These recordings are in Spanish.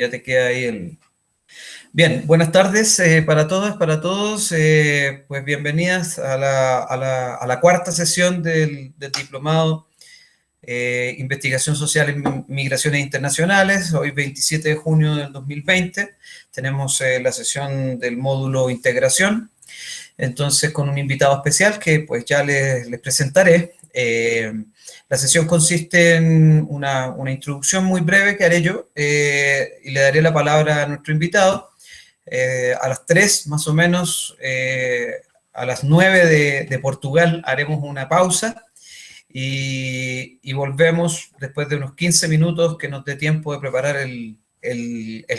Ya te queda ahí el... Bien, buenas tardes para todas, para todos. Pues bienvenidas a la cuarta sesión del Diplomado Investigación Social en Migraciones Internacionales. Hoy 27 de junio del 2020 tenemos la sesión del módulo Integración. Entonces, con un invitado especial que pues ya les presentaré. La sesión consiste en una introducción muy breve que haré yo y le daré la palabra a nuestro invitado. A las 3 más o menos, a las 9 de Portugal haremos una pausa y volvemos después de unos 15 minutos que nos dé tiempo de preparar el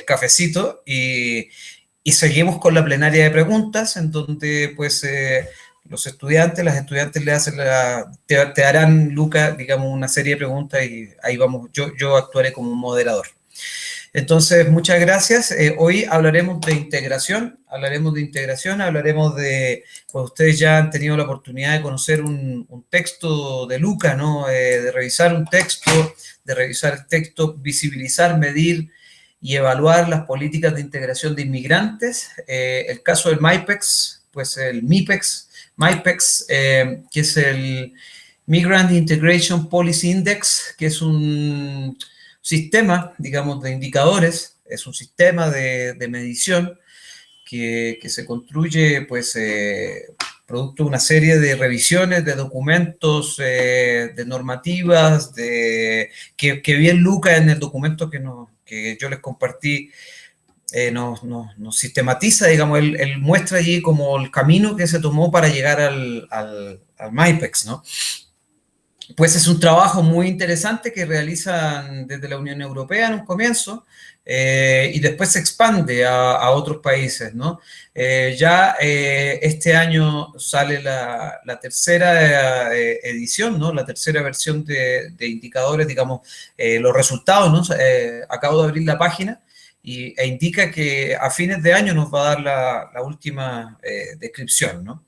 cafecito y seguimos con la plenaria de preguntas, en donde pues los estudiantes, las estudiantes le hacen te harán, Luca, digamos, una serie de preguntas y ahí vamos, yo actuaré como un moderador. Entonces, muchas gracias. Hoy hablaremos de integración, hablaremos de, pues ustedes ya han tenido la oportunidad de conocer un texto de Luca, ¿no? De revisar un texto, de revisar el texto, visibilizar, medir y evaluar las políticas de integración de inmigrantes. El caso del MIPEX, pues el MIPEX, que es el Migrant Integration Policy Index, que es un sistema, digamos, de indicadores, es un sistema de medición que se construye, pues, producto de una serie de revisiones de documentos, de normativas, que bien Luca en el documento que yo les compartí nos sistematiza, digamos, él muestra allí como el camino que se tomó para llegar al MIPEX, ¿no? Pues es un trabajo muy interesante que realizan desde la Unión Europea en un comienzo y después se expande a otros países, ¿no? Este año sale la tercera edición, ¿no? La tercera versión de indicadores, digamos, los resultados, ¿no? Acabo de abrir la página e indica que a fines de año nos va a dar la última descripción, ¿no?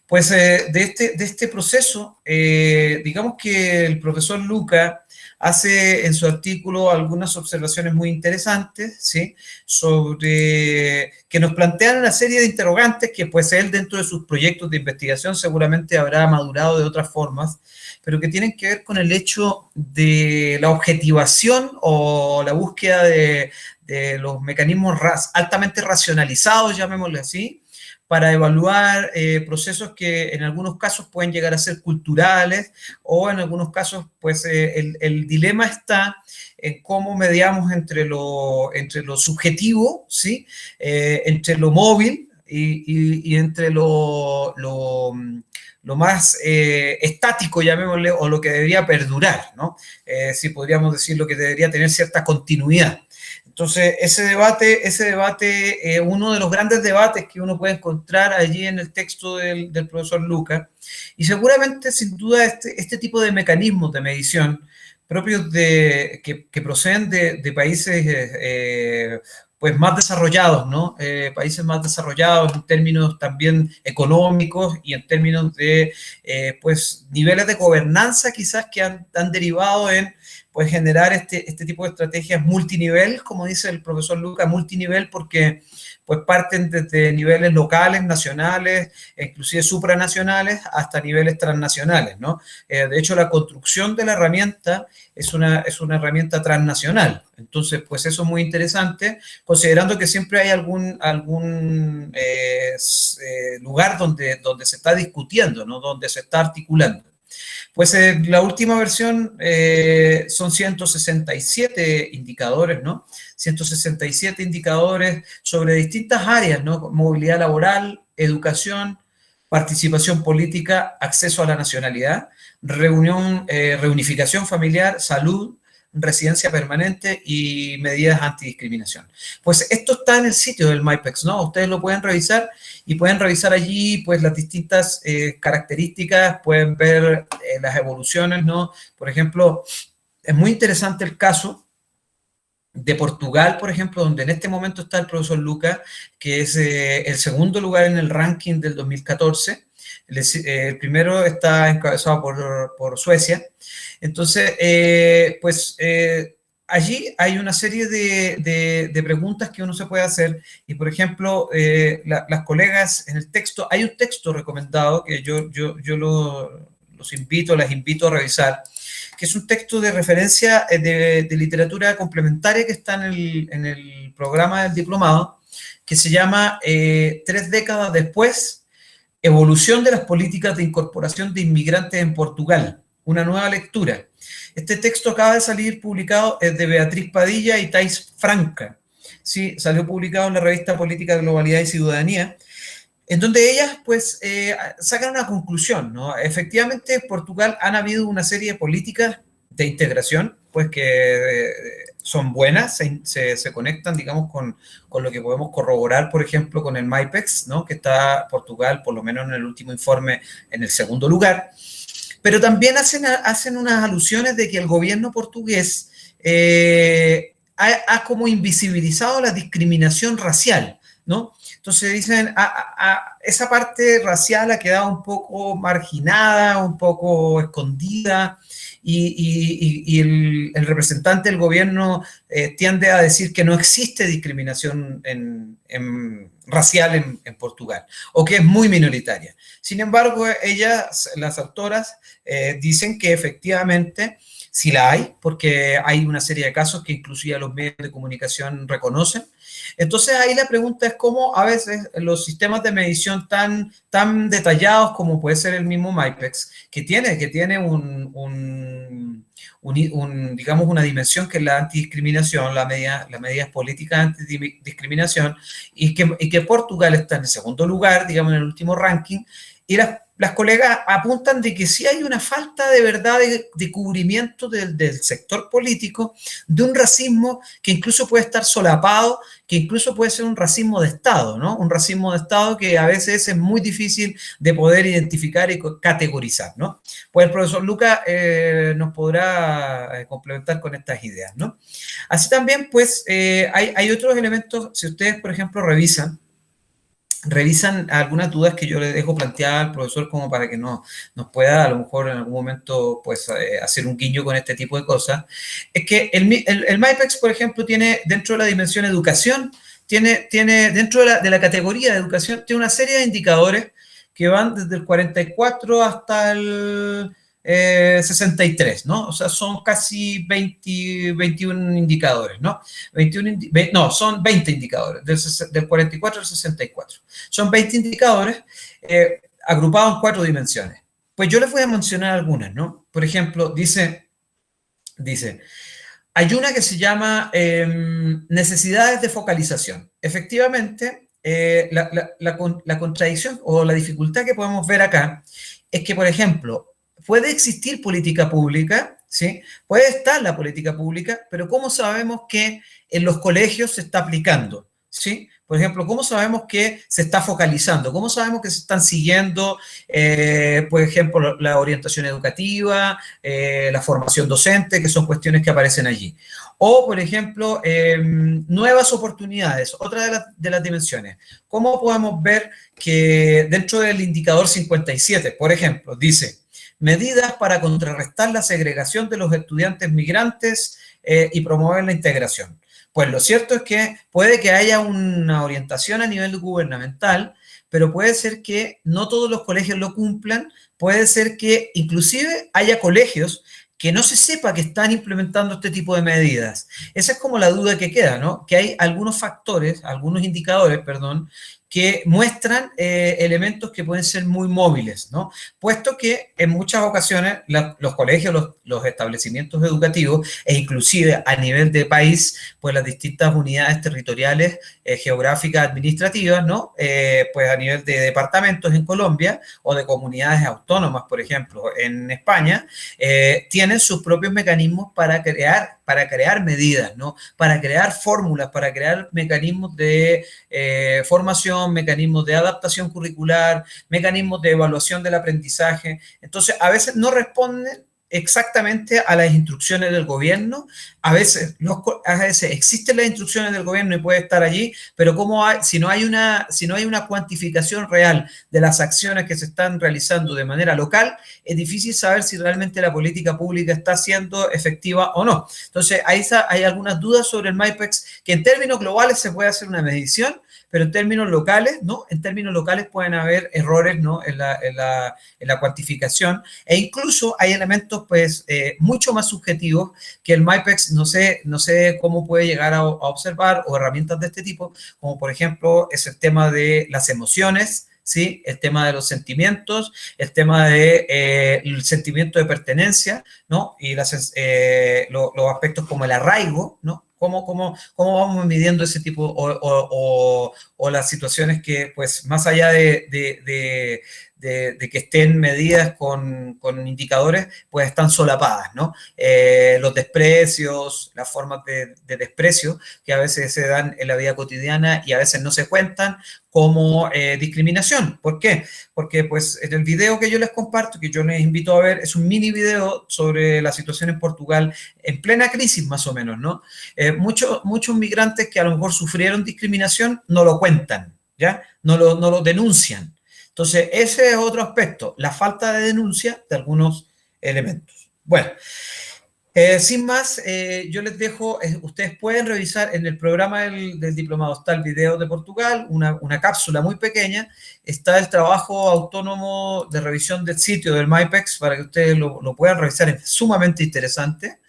Pues de este proceso, digamos que el profesor Luca hace en su artículo algunas observaciones muy interesantes, ¿sí? Sobre que nos plantean una serie de interrogantes que pues él dentro de sus proyectos de investigación seguramente habrá madurado de otras formas, pero que tienen que ver con el hecho de la objetivación o la búsqueda de los mecanismos altamente racionalizados, llamémosle así, para evaluar procesos que en algunos casos pueden llegar a ser culturales o en algunos casos, pues el dilema está en cómo mediamos entre lo subjetivo, ¿sí? Entre lo móvil y entre lo más estático, llamémosle, o lo que debería perdurar, ¿no? Sí, podríamos decir lo que debería tener cierta continuidad. Entonces, ese debate, uno de los grandes debates que uno puede encontrar allí en el texto del profesor Luca, y seguramente, sin duda, este tipo de mecanismos de medición propios que proceden de países pues más desarrollados, ¿no? Países más desarrollados en términos también económicos y en términos de pues niveles de gobernanza quizás que han derivado en pues generar este tipo de estrategias multinivel, como dice el profesor Luca, multinivel porque pues parten desde niveles locales, nacionales, inclusive supranacionales, hasta niveles transnacionales, ¿no? De hecho, la construcción de la herramienta es una herramienta transnacional. Entonces, pues eso es muy interesante, considerando que siempre hay algún lugar donde se está discutiendo, ¿no? Donde se está articulando. Pues la última versión son 167 indicadores, ¿no? 167 indicadores sobre distintas áreas, ¿no? Movilidad laboral, educación, participación política, acceso a la nacionalidad, reunificación familiar, salud, residencia permanente y medidas antidiscriminación. Pues esto está en el sitio del MIPEX, ¿no? Ustedes lo pueden revisar y pueden revisar allí pues las distintas características, pueden ver las evoluciones, ¿no? Por ejemplo, es muy interesante el caso de Portugal, por ejemplo, donde en este momento está el profesor Luca, que es el segundo lugar en el ranking del 2014. El primero está encabezado por Suecia. Entonces, allí hay una serie de preguntas que uno se puede hacer y, por ejemplo, las colegas en el texto, hay un texto recomendado que los invito, las invito a revisar, que es un texto de referencia de literatura complementaria que está en el programa del diplomado, que se llama 3 décadas después, evolución de las políticas de incorporación de inmigrantes en Portugal, una nueva lectura. Este texto acaba de salir publicado, es de Beatriz Padilla y Thais Franca. Sí, salió publicado en la revista Política, Globalidad y Ciudadanía, en donde ellas pues sacan una conclusión, ¿no? Efectivamente, en Portugal han habido una serie de políticas de integración, pues que son buenas, se conectan, digamos, con lo que podemos corroborar, por ejemplo, con el MyPex, ¿no? Que está Portugal, por lo menos en el último informe, en el segundo lugar. Pero también hacen unas alusiones de que el gobierno portugués ha como invisibilizado la discriminación racial, ¿no? Entonces dicen, esa parte racial ha quedado un poco marginada, un poco escondida, y el representante del gobierno tiende a decir que no existe discriminación racial en Portugal, o que es muy minoritaria. Sin embargo, ellas, las autoras, dicen que efectivamente sí la hay, porque hay una serie de casos que inclusive los medios de comunicación reconocen. Entonces ahí la pregunta es cómo a veces los sistemas de medición tan detallados como puede ser el mismo MyPex, que tiene digamos, una dimensión que es la antidiscriminación, las medidas políticas antidiscriminación, y que Portugal está en el segundo lugar, digamos, en el último ranking, y las colegas apuntan de que sí hay una falta de verdad de cubrimiento del sector político, de un racismo que incluso puede estar solapado, que incluso puede ser un racismo de Estado, ¿no? Un racismo de Estado que a veces es muy difícil de poder identificar y categorizar, ¿no? Pues el profesor Luca nos podrá complementar con estas ideas, ¿no? Así también, pues, hay otros elementos, si ustedes, por ejemplo, revisan algunas dudas que yo le dejo planteadas al profesor como para que nos pueda a lo mejor en algún momento pues hacer un guiño con este tipo de cosas, es que el MyPex, por ejemplo, tiene dentro de la dimensión educación, tiene dentro de la categoría de educación, tiene una serie de indicadores que van desde el 44 hasta el 63, ¿no? O sea, son casi 21 indicadores, ¿no? No, son 20 indicadores, del 44 al 64. Son 20 indicadores agrupados en 4 dimensiones. Pues yo les voy a mencionar algunas, ¿no? Por ejemplo, dice, hay una que se llama necesidades de focalización. Efectivamente, la contradicción o la dificultad que podemos ver acá es que, por ejemplo, puede existir política pública, ¿sí? Puede estar la política pública, pero ¿cómo sabemos que en los colegios se está aplicando? ¿Sí? Por ejemplo, ¿cómo sabemos que se está focalizando? ¿Cómo sabemos que se están siguiendo, por ejemplo, la orientación educativa, la formación docente, que son cuestiones que aparecen allí? O, por ejemplo, nuevas oportunidades, otra de las dimensiones. ¿Cómo podemos ver que dentro del indicador 57, por ejemplo, dice medidas para contrarrestar la segregación de los estudiantes migrantes y promover la integración? Pues lo cierto es que puede que haya una orientación a nivel gubernamental, pero puede ser que no todos los colegios lo cumplan, puede ser que inclusive haya colegios que no se sepa que están implementando este tipo de medidas. Esa es como la duda que queda, ¿no? Que hay algunos factores, algunos indicadores, perdón, que muestran elementos que pueden ser muy móviles, ¿no? Puesto que en muchas ocasiones los colegios, los establecimientos educativos e inclusive a nivel de país, pues las distintas unidades territoriales, geográficas, administrativas, ¿no? Pues a nivel de departamentos en Colombia o de comunidades autónomas, por ejemplo, en España, tienen sus propios mecanismos para crear medidas, ¿no? Para crear fórmulas, para crear mecanismos de formación, mecanismos de adaptación curricular, mecanismos de evaluación del aprendizaje. Entonces, a veces no responden exactamente a las instrucciones del gobierno, A veces existen las instrucciones del gobierno y puede estar allí, pero si no hay una cuantificación real de las acciones que se están realizando de manera local, es difícil saber si realmente la política pública está siendo efectiva o no. Entonces, hay algunas dudas sobre el MIPEX, que en términos globales se puede hacer una medición, pero en términos locales, ¿no? En términos locales pueden haber errores, ¿no? En la cuantificación, e incluso hay elementos, pues, mucho más subjetivos que el MIPEX no sé cómo puede llegar a observar, o herramientas de este tipo, como por ejemplo es el tema de las emociones, ¿sí? El tema de los sentimientos, el tema del sentimiento de pertenencia, ¿no? Y los aspectos como el arraigo, ¿no? ¿Cómo vamos midiendo ese tipo, o las situaciones que, pues, más allá de que estén medidas con indicadores, pues están solapadas, ¿no? Los desprecios, las formas de desprecio que a veces se dan en la vida cotidiana y a veces no se cuentan como discriminación. ¿Por qué? Porque, pues, en el video que yo les comparto, que yo les invito a ver, es un mini video sobre la situación en Portugal en plena crisis, más o menos, ¿no? Muchos migrantes que a lo mejor sufrieron discriminación no lo cuentan, ¿ya? No lo denuncian. Entonces, ese es otro aspecto, la falta de denuncia de algunos elementos. Bueno, sin más, yo les dejo, ustedes pueden revisar en el programa del diplomado, está el video de Portugal, una cápsula muy pequeña, está el trabajo autónomo de revisión del sitio del MIPEX para que ustedes lo puedan revisar, es sumamente interesante.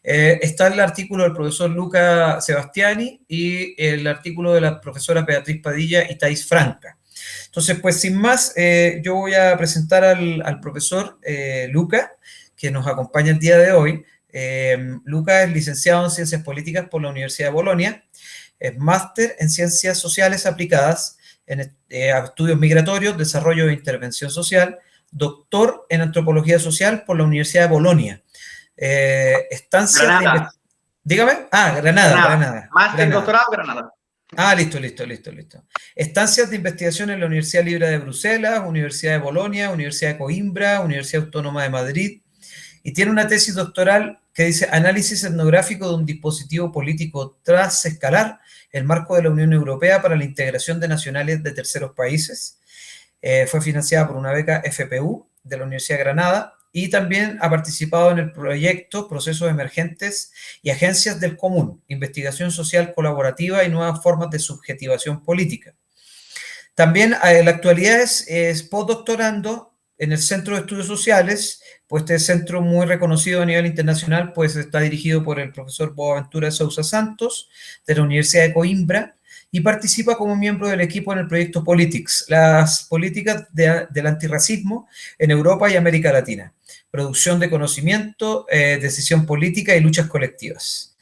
Está el artículo del profesor Luca Sebastiani y el artículo de la profesora Beatriz Padilla y Thais Franca. Entonces, pues sin más, yo voy a presentar al profesor Luca, que nos acompaña el día de hoy. Luca es licenciado en Ciencias Políticas por la Universidad de Bolonia, es máster en Ciencias Sociales Aplicadas, en Estudios Migratorios, Desarrollo e Intervención Social, doctor en Antropología Social por la Universidad de Bolonia. Estancias Granada. Dígame. Granada. Máster en doctorado, Granada. Listo. Estancias de investigación en la Universidad Libre de Bruselas, Universidad de Bolonia, Universidad de Coimbra, Universidad Autónoma de Madrid, y tiene una tesis doctoral que dice Análisis etnográfico de un dispositivo político transescalar, el marco de la Unión Europea para la integración de nacionales de terceros países. Fue financiada por una beca FPU de la Universidad de Granada, y también ha participado en el proyecto Procesos Emergentes y Agencias del Común, Investigación Social Colaborativa y Nuevas Formas de Subjetivación Política. También en la actualidad es postdoctorando en el Centro de Estudios Sociales, pues este centro muy reconocido a nivel internacional, pues está dirigido por el profesor Boaventura de Sousa Santos, de la Universidad de Coimbra, y participa como miembro del equipo en el proyecto Politics, las políticas del antirracismo en Europa y América Latina, producción de conocimiento, decisión política y luchas colectivas.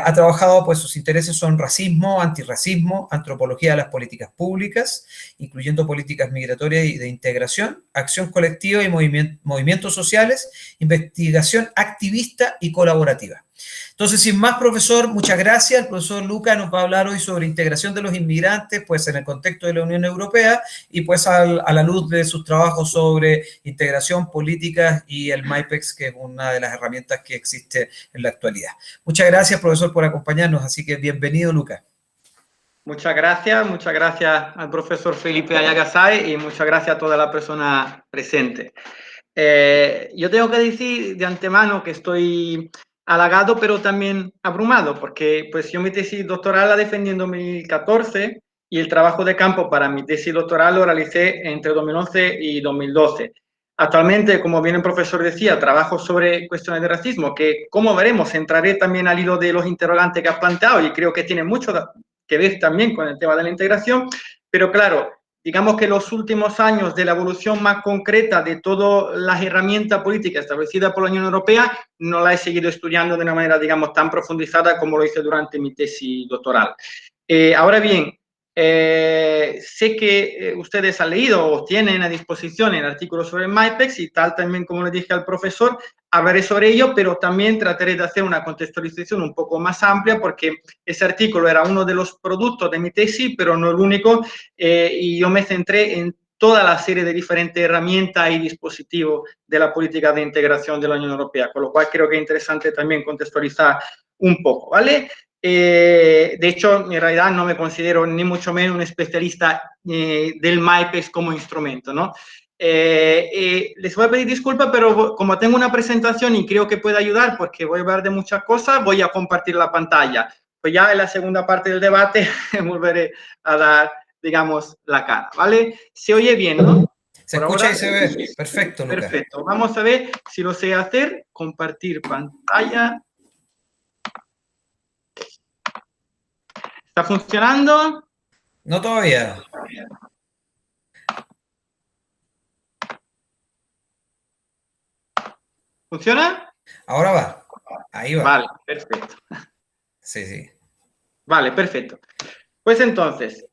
Ha trabajado, pues sus intereses son racismo, antirracismo, antropología de las políticas públicas, incluyendo políticas migratorias y de integración, acción colectiva y movimientos sociales, investigación activista y colaborativa. Entonces, sin más, profesor, muchas gracias. El profesor Luca nos va a hablar hoy sobre integración de los inmigrantes, pues en el contexto de la Unión Europea, y pues a la luz de sus trabajos sobre integración, políticas y el MIPEX, que es una de las herramientas que existe en la actualidad. Muchas gracias, profesor, por acompañarnos, así que bienvenido, Luca. Muchas gracias al profesor Felipe Ayagasay y muchas gracias a toda la persona presente. Yo tengo que decir de antemano que estoy halagado, pero también abrumado, porque pues yo mi tesis doctoral la defendí en 2014 y el trabajo de campo para mi tesis doctoral lo realicé entre 2011 y 2012. Actualmente, como bien el profesor decía, trabajo sobre cuestiones de racismo, que como veremos, entraré también al hilo de los interrogantes que has planteado y creo que tiene mucho que ver también con el tema de la integración, pero claro, digamos que los últimos años de la evolución más concreta de todas las herramientas políticas establecidas por la Unión Europea no la he seguido estudiando de una manera, digamos, tan profundizada como lo hice durante mi tesis doctoral. Ahora bien, sé que ustedes han leído o tienen a disposición el artículo sobre el MIPEX y tal también como le dije al profesor, hablaré sobre ello, pero también trataré de hacer una contextualización un poco más amplia porque ese artículo era uno de los productos de mi tesis, pero no el único, y yo me centré en toda la serie de diferentes herramientas y dispositivos de la política de integración de la Unión Europea, con lo cual creo que es interesante también contextualizar un poco, ¿vale? De hecho, en realidad no me considero ni mucho menos un especialista del MyPace como instrumento, ¿no? Les voy a pedir disculpas, pero como tengo una presentación y creo que puede ayudar porque voy a hablar de muchas cosas, voy a compartir la pantalla. Pues ya en la segunda parte del debate volveré a dar, digamos, la cara, ¿vale? Se oye bien, ¿no? Se Por escucha ahora, y se ve. Perfecto, Lucas. perfecto. Vamos a ver si lo sé hacer. Compartir pantalla. ¿Está funcionando? No todavía. ¿Funciona? Ahora va. Ahí va. Vale, perfecto. Sí, sí. Vale, perfecto. Pues entonces,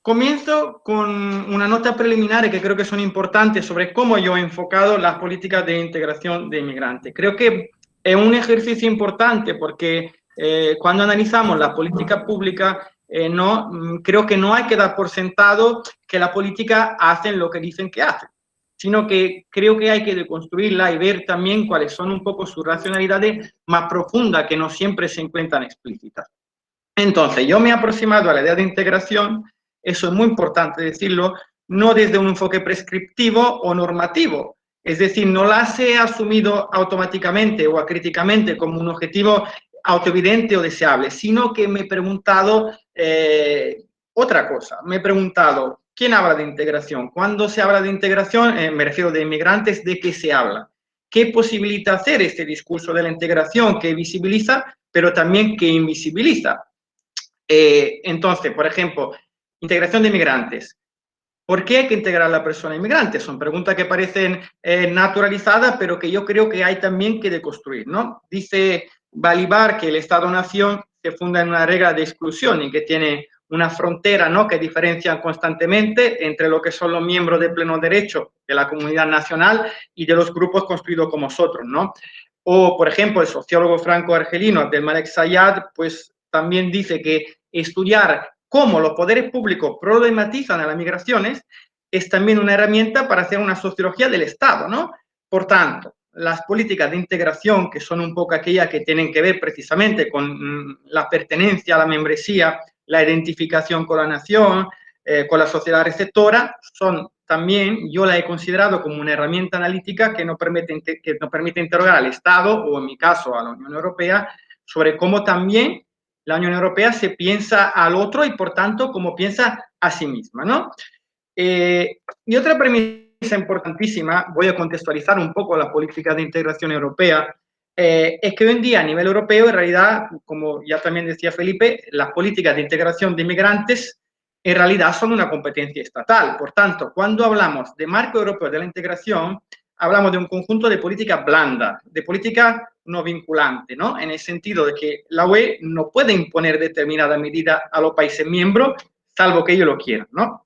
comienzo con una nota preliminar que creo que son importantes sobre cómo yo he enfocado las políticas de integración de inmigrantes. Creo que es un ejercicio importante porque cuando analizamos la política pública, creo que no hay que dar por sentado que la política hacen lo que dicen que hacen, sino que creo que hay que deconstruirla y ver también cuáles son un poco sus racionalidades más profundas que no siempre se encuentran explícitas. Entonces, yo me he aproximado a la idea de integración, eso es muy importante decirlo, no desde un enfoque prescriptivo o normativo, es decir, no las he asumido automáticamente o acríticamente como un objetivo autoevidente o deseable, sino que me he preguntado otra cosa, me he preguntado, ¿quién habla de integración? Cuando se habla de integración, me refiero de inmigrantes, ¿de qué se habla? ¿Qué posibilita hacer este discurso de la integración que visibiliza, pero también que invisibiliza? Entonces, por ejemplo, integración de inmigrantes. ¿Por qué hay que integrar a la persona inmigrante? Son preguntas que parecen naturalizadas, pero que yo creo que hay también que deconstruir, ¿no? Dice Balibar que el Estado-Nación se funda en una regla de exclusión y que tiene una frontera, ¿no?, que diferencia constantemente entre lo que son los miembros de pleno derecho de la comunidad nacional y de los grupos construidos como nosotros, ¿no? O, por ejemplo, el sociólogo franco-argelino Abdelmalek Sayad, pues también dice que estudiar cómo los poderes públicos problematizan a las migraciones es también una herramienta para hacer una sociología del Estado, ¿no? Por tanto, las políticas de integración, que son un poco aquellas que tienen que ver precisamente con la pertenencia a la membresía, la identificación con la nación, con la sociedad receptora, son también, yo la he considerado como una herramienta analítica que nos permite interrogar al Estado, o en mi caso a la Unión Europea, sobre cómo también la Unión Europea se piensa al otro y por tanto cómo piensa a sí misma, ¿no? Y otra premisa importantísima, voy a contextualizar un poco la política de integración europea, es que hoy en día a nivel europeo, en realidad, como ya también decía Felipe, las políticas de integración de inmigrantes en realidad son una competencia estatal. Por tanto, cuando hablamos de marco europeo de la integración, hablamos de un conjunto de políticas blandas, de política no vinculante, ¿no? En el sentido de que la UE no puede imponer determinada medida a los países miembros, salvo que ellos lo quieran, ¿no?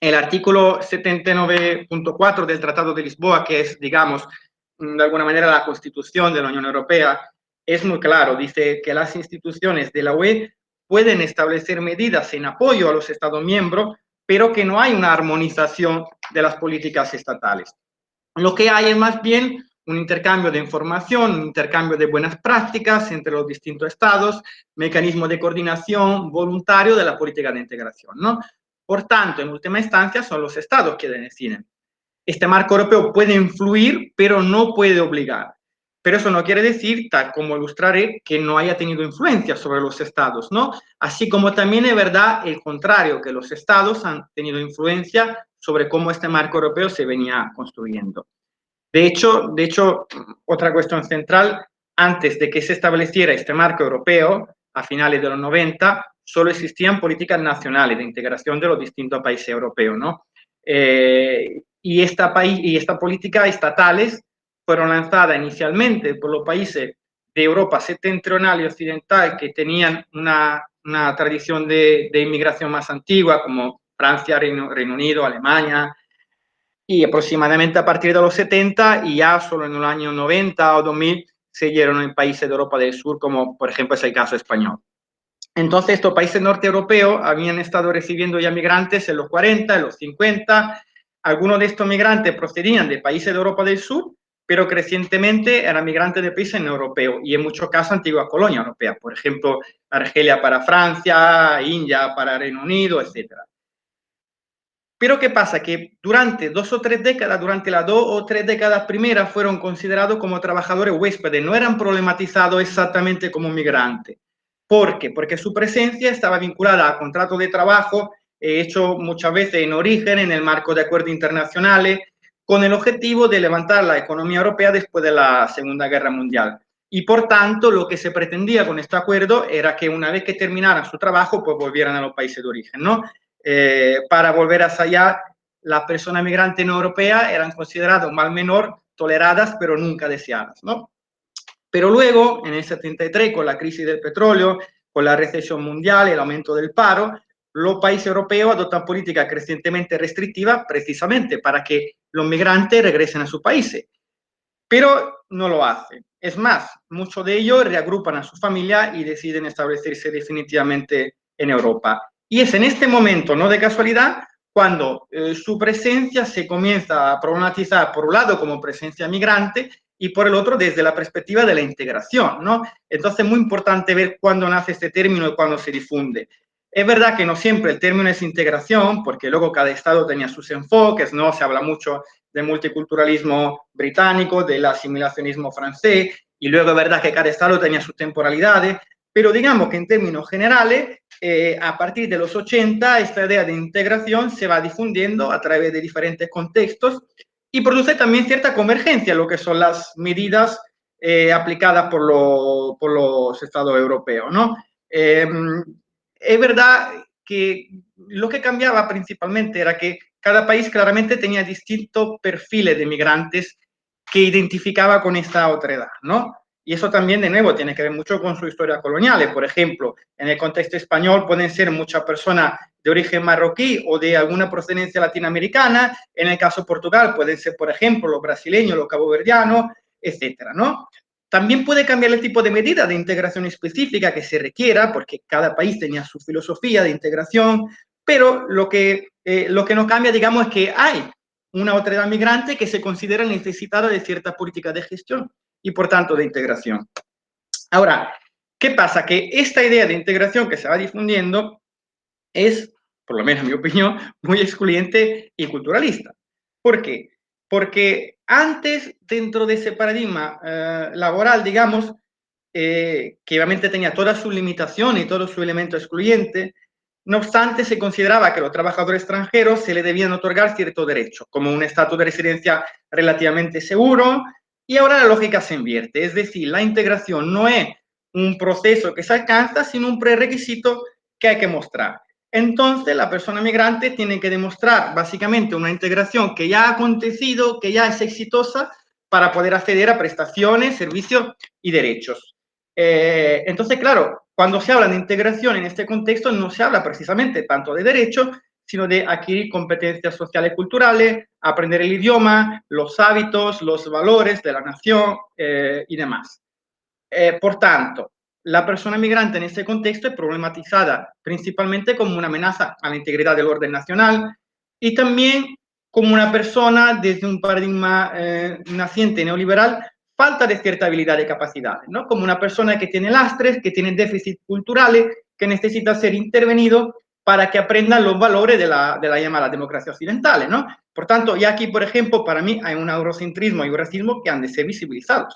El artículo 79.4 del Tratado de Lisboa, que es, digamos, de alguna manera la constitución de la Unión Europea, es muy claro, dice que las instituciones de la UE pueden establecer medidas en apoyo a los Estados miembros, pero que no hay una armonización de las políticas estatales. Lo que hay es más bien un intercambio de información, un intercambio de buenas prácticas entre los distintos estados, mecanismo de coordinación voluntario de la política de integración, ¿no? Por tanto, en última instancia, son los estados quienes deciden. Este marco europeo puede influir, pero no puede obligar. Pero eso no quiere decir, tal como ilustraré, que no haya tenido influencia sobre los estados, ¿no? Así como también es verdad el contrario, que los estados han tenido influencia sobre cómo este marco europeo se venía construyendo. De hecho, otra cuestión central, antes de que se estableciera este marco europeo, a finales de los 90, solo existían políticas nacionales de integración de los distintos países europeos, ¿no? Y esta política estatales fueron lanzadas inicialmente por los países de Europa septentrional y occidental que tenían una tradición de inmigración más antigua, como Francia, Reino Unido, Alemania, y aproximadamente a partir de los 70 y ya solo en el año 90 o 2000 se dieron en países de Europa del Sur, como por ejemplo es el caso español. Entonces, estos países norteeuropeos habían estado recibiendo ya migrantes en los 40, en los 50. Algunos de estos migrantes procedían de países de Europa del Sur, pero crecientemente eran migrantes de países no europeos y en muchos casos antigua colonia europea, por ejemplo, Argelia para Francia, India para Reino Unido, etc. Pero ¿qué pasa? Que durante 2 o 3 décadas, durante las 2 o 3 décadas primeras, fueron considerados como trabajadores huéspedes, no eran problematizados exactamente como migrantes. ¿Por qué? Porque su presencia estaba vinculada a contratos de trabajo hechos muchas veces en origen, en el marco de acuerdos internacionales, con el objetivo de levantar la economía europea después de la Segunda Guerra Mundial. Y por tanto, lo que se pretendía con este acuerdo era que una vez que terminaran su trabajo, pues volvieran a los países de origen, ¿no? Para volver a allá, las personas migrantes no europeas eran consideradas mal menor, toleradas, pero nunca deseadas, ¿no? Pero luego, en el 73, con la crisis del petróleo, con la recesión mundial, el aumento del paro, los países europeos adoptan políticas crecientemente restrictivas precisamente para que los migrantes regresen a sus países. Pero no lo hacen. Es más, muchos de ellos reagrupan a su familia y deciden establecerse definitivamente en Europa. Y es en este momento, no de casualidad, cuando su presencia se comienza a problematizar, por un lado, como presencia migrante y por el otro, desde la perspectiva de la integración, ¿no? Entonces, es muy importante ver cuándo nace este término y cuándo se difunde. Es verdad que no siempre el término es integración, porque luego cada estado tenía sus enfoques, ¿no? Se habla mucho del multiculturalismo británico, del asimilacionismo francés, y luego es verdad que cada estado tenía sus temporalidades, pero digamos que en términos generales, a partir de los 80, esta idea de integración se va difundiendo a través de diferentes contextos y produce también cierta convergencia en lo que son las medidas aplicadas por los estados europeos, ¿no? Es verdad que lo que cambiaba principalmente era que cada país claramente tenía distintos perfiles de migrantes que identificaba con esta otra edad, ¿no? Y eso también, de nuevo, tiene que ver mucho con su historia colonial. Por ejemplo, en el contexto español pueden ser muchas personas de origen marroquí o de alguna procedencia latinoamericana. En el caso de Portugal pueden ser, por ejemplo, los brasileños, los caboverdianos, etcétera, ¿no? También puede cambiar el tipo de medida de integración específica que se requiera, porque cada país tenía su filosofía de integración, pero lo que no cambia, digamos, es que hay una otra edad migrante que se considera necesitada de cierta política de gestión y, por tanto, de integración. Ahora, ¿qué pasa? Que esta idea de integración que se va difundiendo es, por lo menos en mi opinión, muy excluyente y culturalista. ¿Por qué? Porque antes, dentro de ese paradigma laboral, digamos, que obviamente tenía todas sus limitaciones y todo su elemento excluyente, no obstante, se consideraba que a los trabajadores extranjeros se les debían otorgar ciertos derechos, como un estatus de residencia relativamente seguro, y ahora la lógica se invierte, es decir, la integración no es un proceso que se alcanza, sino un prerequisito que hay que mostrar. Entonces, la persona migrante tiene que demostrar básicamente una integración que ya ha acontecido, que ya es exitosa, para poder acceder a prestaciones, servicios y derechos. Entonces, claro, cuando se habla de integración en este contexto, no se habla precisamente tanto de derechos, sino de adquirir competencias sociales y culturales, aprender el idioma, los hábitos, los valores de la nación y demás. Por tanto, la persona migrante en este contexto es problematizada principalmente como una amenaza a la integridad del orden nacional y también como una persona desde un paradigma naciente neoliberal falta de cierta habilidad y capacidades, ¿no? Como una persona que tiene lastres, que tiene déficits culturales, que necesita ser intervenido para que aprendan los valores de la llamada democracia occidental, ¿no? Por tanto, ya aquí, por ejemplo, para mí hay un eurocentrismo y un racismo que han de ser visibilizados.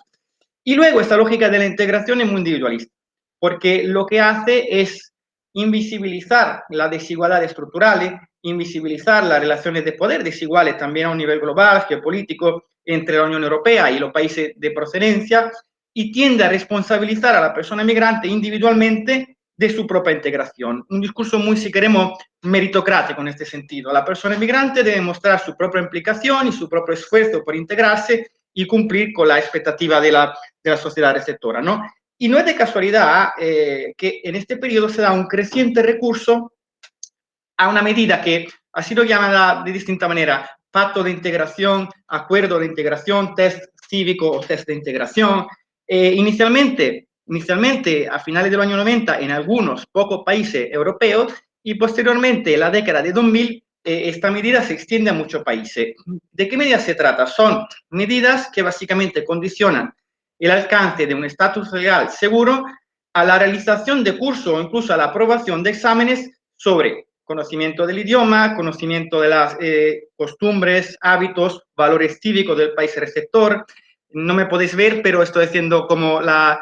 Y luego esta lógica de la integración es muy individualista, porque lo que hace es invisibilizar las desigualdades estructurales, invisibilizar las relaciones de poder desiguales también a un nivel global, geopolítico, entre la Unión Europea y los países de procedencia, y tiende a responsabilizar a la persona migrante individualmente de su propia integración. Un discurso muy, si queremos, meritocrático en este sentido. La persona migrante debe mostrar su propia implicación y su propio esfuerzo por integrarse y cumplir con la expectativa de la sociedad receptora, ¿no? Y no es de casualidad que en este periodo se da un creciente recurso a una medida que ha sido llamada de distinta manera, pacto de integración, acuerdo de integración, test cívico o test de integración. Inicialmente, a finales de los años 90, en algunos pocos países europeos, y posteriormente, en la década de 2000, esta medida se extiende a muchos países. ¿De qué medidas se trata? Son medidas que básicamente condicionan el alcance de un estatus legal seguro a la realización de cursos o incluso a la aprobación de exámenes sobre conocimiento del idioma, conocimiento de las costumbres, hábitos, valores cívicos del país receptor. No me podéis ver, pero estoy haciendo como la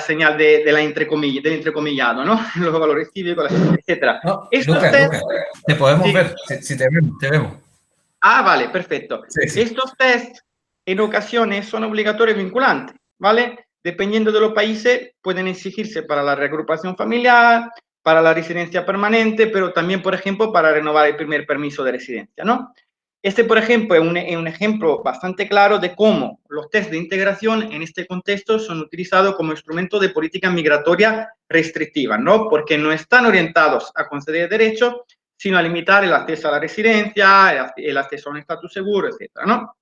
señal de la del entrecomillado, ¿no? Los valores cívicos, etc. No, Estos Lucas, test, Lucas, te podemos sí. ver, si te vemos, te vemos. Ah, vale, perfecto. Sí, sí. Estos test en ocasiones son obligatorios y vinculantes, ¿vale? Dependiendo de los países, pueden exigirse para la reagrupación familiar, para la residencia permanente, pero también, por ejemplo, para renovar el primer permiso de residencia, ¿no? Este, por ejemplo, es un ejemplo bastante claro de cómo los test de integración en este contexto son utilizados como instrumento de política migratoria restrictiva, ¿no? Porque no están orientados a conceder derechos, sino a limitar el acceso a la residencia, el acceso a un estatus seguro, etcétera, ¿no?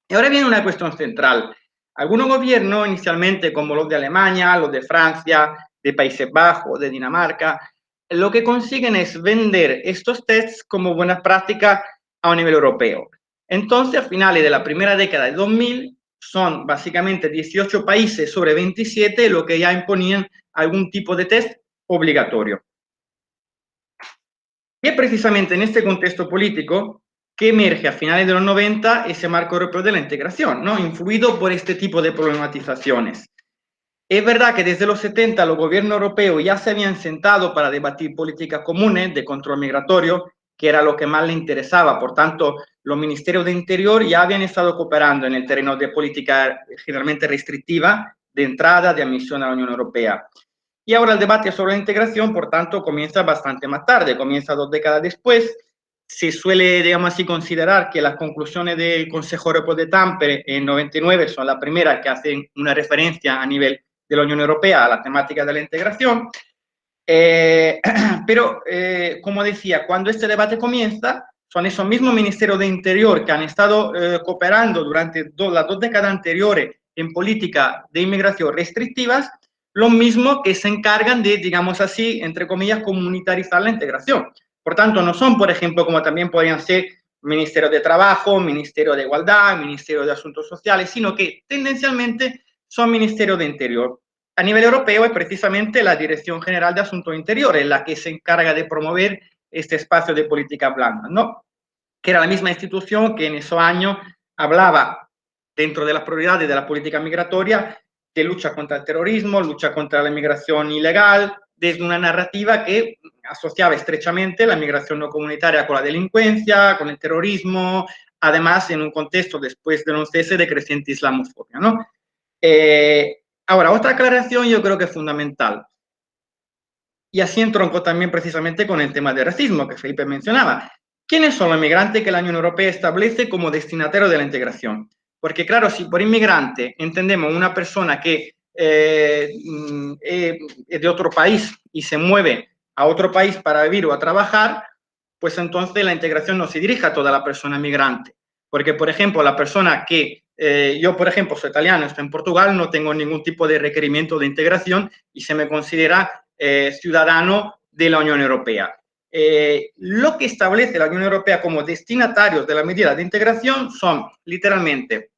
Y ahora viene una cuestión central. Algunos gobiernos, inicialmente como los de Alemania, los de Francia, de Países Bajos, de Dinamarca, lo que consiguen es vender estos tests como buenas prácticas a un nivel europeo. Entonces, a finales de la primera década de 2000, son básicamente 18 países sobre 27 los que ya imponían algún tipo de test obligatorio. Y es precisamente en este contexto político que emerge a finales de los 90 ese marco europeo de la integración, ¿no? Influido por este tipo de problematizaciones. Es verdad que desde los 70 los gobiernos europeos ya se habían sentado para debatir políticas comunes de control migratorio, que era lo que más le interesaba. Por tanto, los ministerios de Interior ya habían estado cooperando en el terreno de política generalmente restrictiva de entrada, de admisión a la Unión Europea. Y ahora el debate sobre la integración, por tanto, comienza bastante más tarde, comienza 2 décadas después. Se suele, digamos así, considerar que las conclusiones del Consejo Europeo de Tampere en 99 son las primeras que hacen una referencia a nivel de la Unión Europea a la temática de la integración. Pero, como decía, cuando este debate comienza, son esos mismos ministerios de Interior que han estado cooperando durante las 2 décadas anteriores en política de inmigración restrictivas, los mismos que se encargan de, digamos así, entre comillas, comunitarizar la integración. Por tanto, no son, por ejemplo, como también podrían ser Ministerio de Trabajo, Ministerio de Igualdad, Ministerio de Asuntos Sociales, sino que tendencialmente son Ministerio de Interior. A nivel europeo es precisamente la Dirección General de Asuntos Interiores la que se encarga de promover este espacio de política blanda, ¿no? Que era la misma institución que en esos años hablaba, dentro de las prioridades de la política migratoria, de lucha contra el terrorismo, lucha contra la inmigración ilegal, desde una narrativa que asociaba estrechamente la migración no comunitaria con la delincuencia, con el terrorismo, además en un contexto después del 11S de creciente islamofobia, ¿no? Ahora, otra aclaración yo creo que es fundamental. Y así entronco también precisamente con el tema del racismo que Felipe mencionaba. ¿Quiénes son los inmigrantes que la Unión Europea establece como destinatario de la integración? Porque claro, si por inmigrante entendemos una persona que es de otro país y se mueve a otro país para vivir o a trabajar, pues entonces la integración no se dirige a toda la persona migrante. Porque, por ejemplo, la persona que yo, por ejemplo, soy italiano, estoy en Portugal, no tengo ningún tipo de requerimiento de integración y se me considera ciudadano de la Unión Europea. Lo que establece la Unión Europea como destinatarios de la medida de integración son literalmente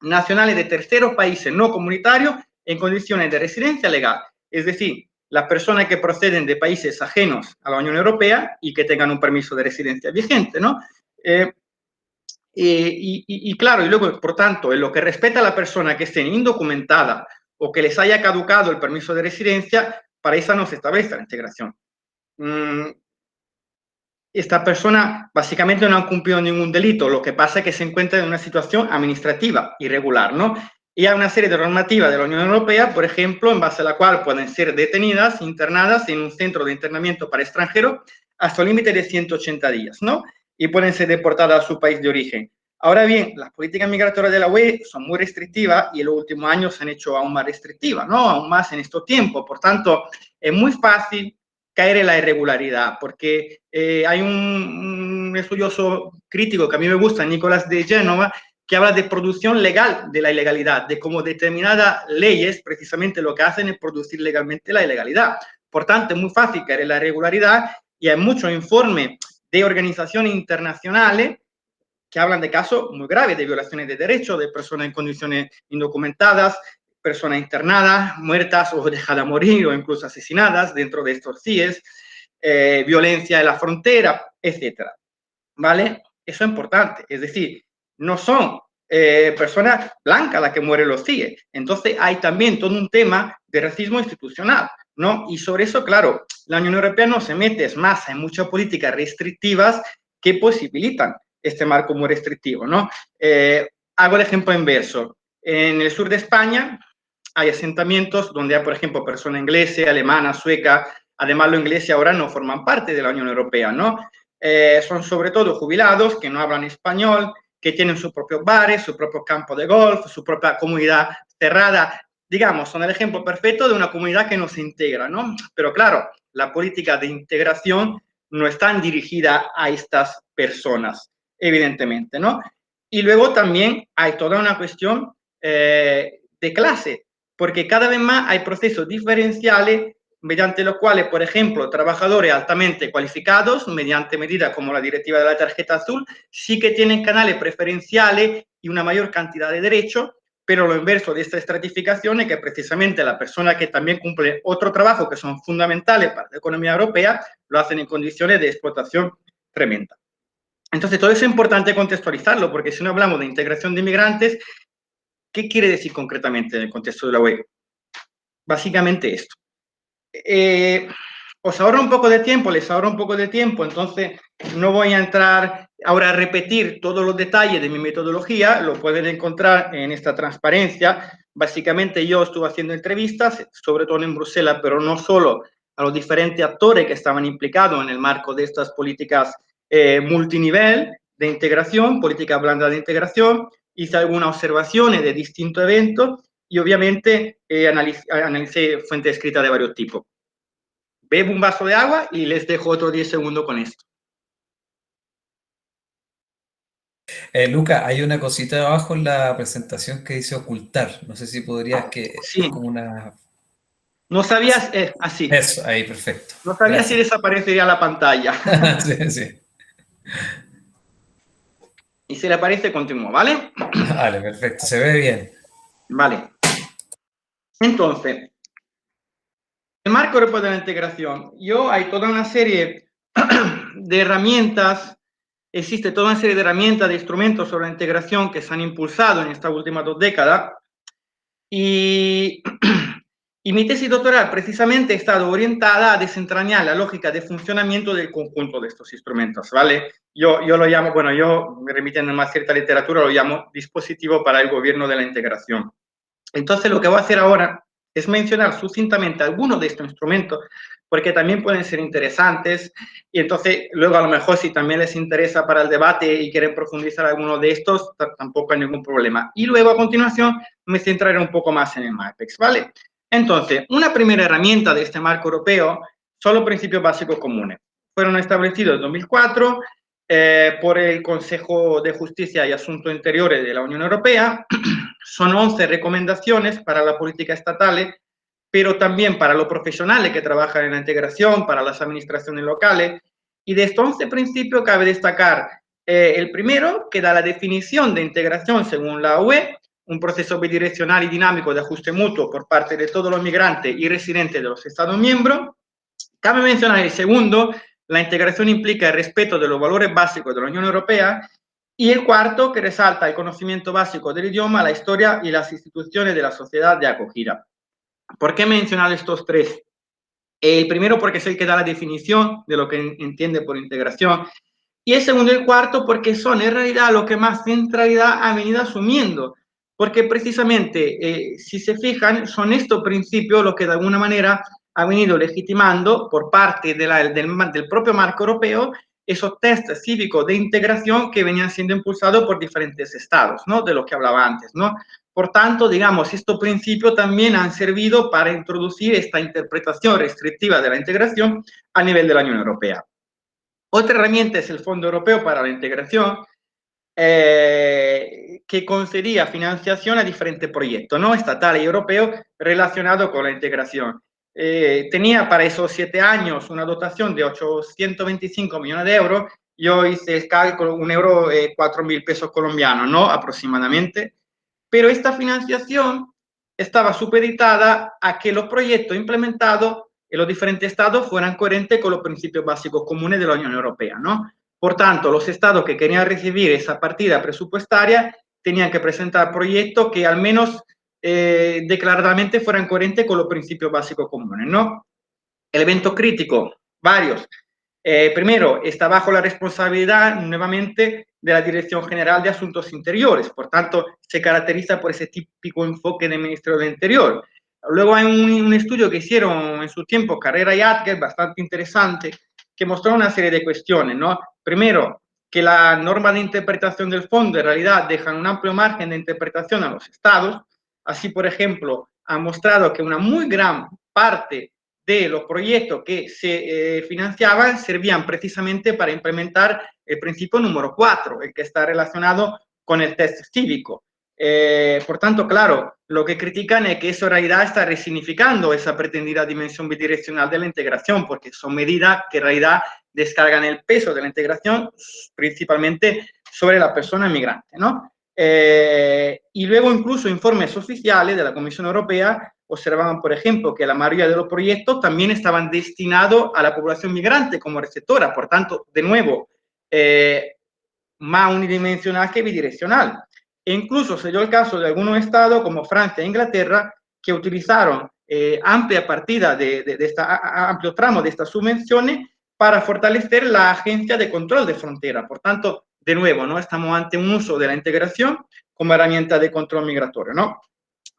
nacionales de terceros países no comunitarios en condiciones de residencia legal, es decir, las personas que proceden de países ajenos a la Unión Europea y que tengan un permiso de residencia vigente, ¿no? Y claro, y luego, por tanto, en lo que respecta a la persona que esté indocumentada o que les haya caducado el permiso de residencia, para esa no se establece la integración. Esta persona básicamente no ha cumplido ningún delito, lo que pasa es que se encuentra en una situación administrativa irregular, ¿no? Y hay una serie de normativas de la Unión Europea, por ejemplo, en base a la cual pueden ser detenidas, internadas en un centro de internamiento para extranjeros hasta el límite de 180 días, ¿no? Y pueden ser deportadas a su país de origen. Ahora bien, las políticas migratorias de la UE son muy restrictivas y en los últimos años se han hecho aún más restrictivas, ¿no? Aún más en estos tiempos. Por tanto, es muy fácil caer en la irregularidad, porque hay un estudioso crítico que a mí me gusta, Nicolás de Génova, que habla de producción legal de la ilegalidad, de cómo determinadas leyes precisamente lo que hacen es producir legalmente la ilegalidad. Por tanto, es muy fácil caer en la irregularidad y hay muchos informes de organizaciones internacionales que hablan de casos muy graves de violaciones de derechos, de personas en condiciones indocumentadas, personas internadas, muertas o dejadas morir o incluso asesinadas dentro de estos CIES, violencia en la frontera, etcétera. ¿Vale? Eso es importante, es decir, no son personas blancas las que mueren los CIE. Entonces hay también todo un tema de racismo institucional, ¿no? Y sobre eso, claro, la Unión Europea no se mete, es más, hay muchas políticas restrictivas que posibilitan este marco muy restrictivo, ¿no? Hago el ejemplo inverso. En el sur de España hay asentamientos donde hay, por ejemplo, personas inglesas, alemanas, suecas. Además, los ingleses ahora no forman parte de la Unión Europea, ¿no? Son sobre todo jubilados que no hablan español, que tienen sus propios bares, su propio campo de golf, su propia comunidad cerrada. Digamos, son el ejemplo perfecto de una comunidad que no se integra, ¿no? Pero claro, la política de integración no está dirigida a estas personas, evidentemente, ¿no? Y luego también hay toda una cuestión de clase, porque cada vez más hay procesos diferenciales mediante los cuales, por ejemplo, trabajadores altamente cualificados, mediante medidas como la directiva de la tarjeta azul, sí que tienen canales preferenciales y una mayor cantidad de derechos, pero lo inverso de esta estratificación es que precisamente la persona que también cumple otro trabajo que son fundamentales para la economía europea, lo hacen en condiciones de explotación tremenda. Entonces, todo eso es importante contextualizarlo, porque si no hablamos de integración de inmigrantes, ¿qué quiere decir concretamente en el contexto de la UE? Básicamente esto. Os ahorro un poco de tiempo, les ahorro un poco de tiempo, entonces no voy a entrar ahora a repetir todos los detalles de mi metodología, lo pueden encontrar en esta transparencia. Básicamente yo estuve haciendo entrevistas, sobre todo en Bruselas, pero no solo, a los diferentes actores que estaban implicados en el marco de estas políticas multinivel de integración, política blanda de integración, hice algunas observaciones de distintos eventos y obviamente analicé fuentes escritas de varios tipos. Bebo un vaso de agua y les dejo otros 10 segundos con esto. Luca, hay una cosita abajo en la presentación que dice ocultar. No sé si podrías que... Sí. Es como una... No sabías... así. Eso, ahí, perfecto. No sabía Gracias. si desaparecería la pantalla. Sí, sí. Y si le aparece, continúo, ¿vale? Vale, perfecto. Se ve bien. Vale. Entonces, el marco europeo de la integración. Hay toda una serie de herramientas, existe toda una serie de herramientas, de instrumentos sobre la integración que se han impulsado en estas últimas 2 décadas. Y mi tesis doctoral precisamente ha estado orientada a desentrañar la lógica de funcionamiento del conjunto de estos instrumentos, ¿vale? Yo lo llamo, bueno, yo me remitiendo a más cierta literatura, lo llamo dispositivo para el gobierno de la integración. Entonces, lo que voy a hacer ahora es mencionar sucintamente algunos de estos instrumentos, porque también pueden ser interesantes, y entonces luego a lo mejor si también les interesa para el debate y quieren profundizar alguno de estos, tampoco hay ningún problema. Y luego a continuación me centraré un poco más en el MAPEX, ¿vale? Entonces, una primera herramienta de este marco europeo son los principios básicos comunes. Fueron establecidos en 2004 por el Consejo de Justicia y Asuntos Interiores de la Unión Europea. Son 11 recomendaciones para la política estatal, pero también para los profesionales que trabajan en la integración, para las administraciones locales. Y de estos 11 principios cabe destacar el primero, que da la definición de integración según la UE, un proceso bidireccional y dinámico de ajuste mutuo por parte de todos los migrantes y residentes de los Estados miembros. Cabe mencionar el segundo, la integración implica el respeto de los valores básicos de la Unión Europea. Y el cuarto, que resalta el conocimiento básico del idioma, la historia y las instituciones de la sociedad de acogida. ¿Por qué mencionar estos tres? El primero, porque es el que da la definición de lo que entiende por integración. Y el segundo y el cuarto, porque son en realidad lo que más centralidad ha venido asumiendo. Porque precisamente, si se fijan, son estos principios los que de alguna manera ha venido legitimando por parte del propio marco europeo esos test cívicos de integración que venían siendo impulsados por diferentes estados, ¿no? De lo que hablaba antes, ¿no? Por tanto, digamos, estos principios también han servido para introducir esta interpretación restrictiva de la integración a nivel de la Unión Europea. Otra herramienta es el Fondo Europeo para la Integración, que concedía financiación a diferentes proyectos, ¿no? Estatales y europeos relacionados con la integración. Tenía para esos 7 años una dotación de 825 millones de euros yo hice el cálculo, €1, 4.000 pesos colombianos, ¿no? Aproximadamente. Pero esta financiación estaba supeditada a que los proyectos implementados en los diferentes estados fueran coherentes con los principios básicos comunes de la Unión Europea, ¿no? Por tanto, los estados que querían recibir esa partida presupuestaria tenían que presentar proyectos que al menos declaradamente fueran coherentes con los principios básicos comunes, ¿no? Elementos críticos, varios. Primero, está bajo la responsabilidad nuevamente de la Dirección General de Asuntos Interiores, por tanto, se caracteriza por ese típico enfoque del Ministerio del Interior. Luego hay un estudio que hicieron en su tiempo Carrera y Atker, bastante interesante, que mostró una serie de cuestiones, ¿no? Primero, que la norma de interpretación del fondo en realidad deja un amplio margen de interpretación a los estados. Así, por ejemplo, ha mostrado que una muy gran parte de los proyectos que se financiaban servían precisamente para implementar el principio número 4, el que está relacionado con el test cívico. Por tanto, claro, lo que critican es que eso en realidad está resignificando esa pretendida dimensión bidireccional de la integración, porque son medidas que en realidad descargan el peso de la integración principalmente sobre la persona migrante, ¿no? Y luego incluso informes oficiales de la Comisión Europea observaban, por ejemplo, que la mayoría de los proyectos también estaban destinados a la población migrante como receptora, por tanto, de nuevo, más unidimensional que bidireccional. E incluso se dio el caso de algunos estados como Francia e Inglaterra que utilizaron amplia partida amplio tramo de estas subvenciones para fortalecer la agencia de control de frontera. Por tanto, de nuevo, ¿no? Estamos ante un uso de la integración como herramienta de control migratorio, ¿no?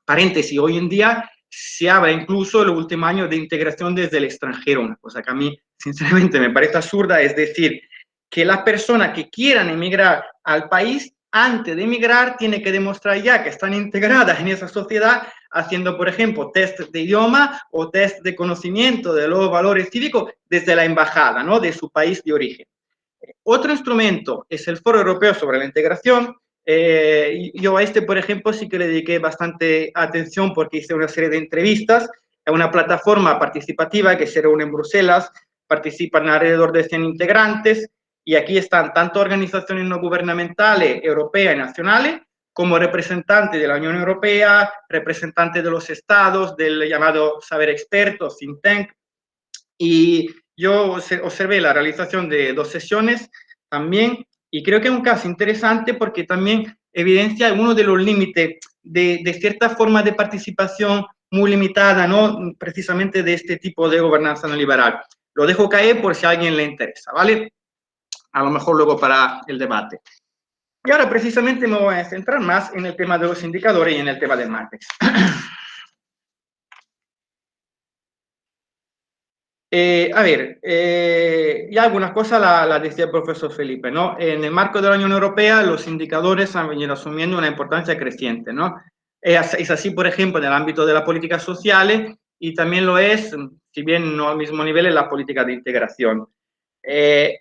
Paréntesis, hoy en día se habla incluso en los últimos años de integración desde el extranjero, una cosa que a mí sinceramente me parece absurda, es decir, que las personas que quieran emigrar al país, antes de emigrar, tienen que demostrar ya que están integradas en esa sociedad, haciendo, por ejemplo, test de idioma o test de conocimiento de los valores cívicos desde la embajada, ¿no? De su país de origen. Otro instrumento es el Foro Europeo sobre la Integración. Yo a este, por ejemplo, sí que le dediqué bastante atención porque hice una serie de entrevistas a una plataforma participativa que se reúne en Bruselas, participan alrededor de 100 integrantes y aquí están tanto organizaciones no gubernamentales, europeas y nacionales, como representantes de la Unión Europea, representantes de los estados, del llamado saber experto, think tank, y yo observé la realización de 2 sesiones también, y creo que es un caso interesante porque también evidencia algunos de los límites de cierta forma de participación muy limitada, ¿no? Precisamente de este tipo de gobernanza neoliberal. Lo dejo caer por si a alguien le interesa, ¿vale? A lo mejor luego para el debate. Y ahora precisamente me voy a centrar más en el tema de los indicadores y en el tema del Matrix. A ver, ya algunas cosas las decía el profesor Felipe, ¿no? En el marco de la Unión Europea, los indicadores han venido asumiendo una importancia creciente, ¿no? Es así, por ejemplo, en el ámbito de las políticas sociales y también lo es, si bien no al mismo nivel, en la política de integración.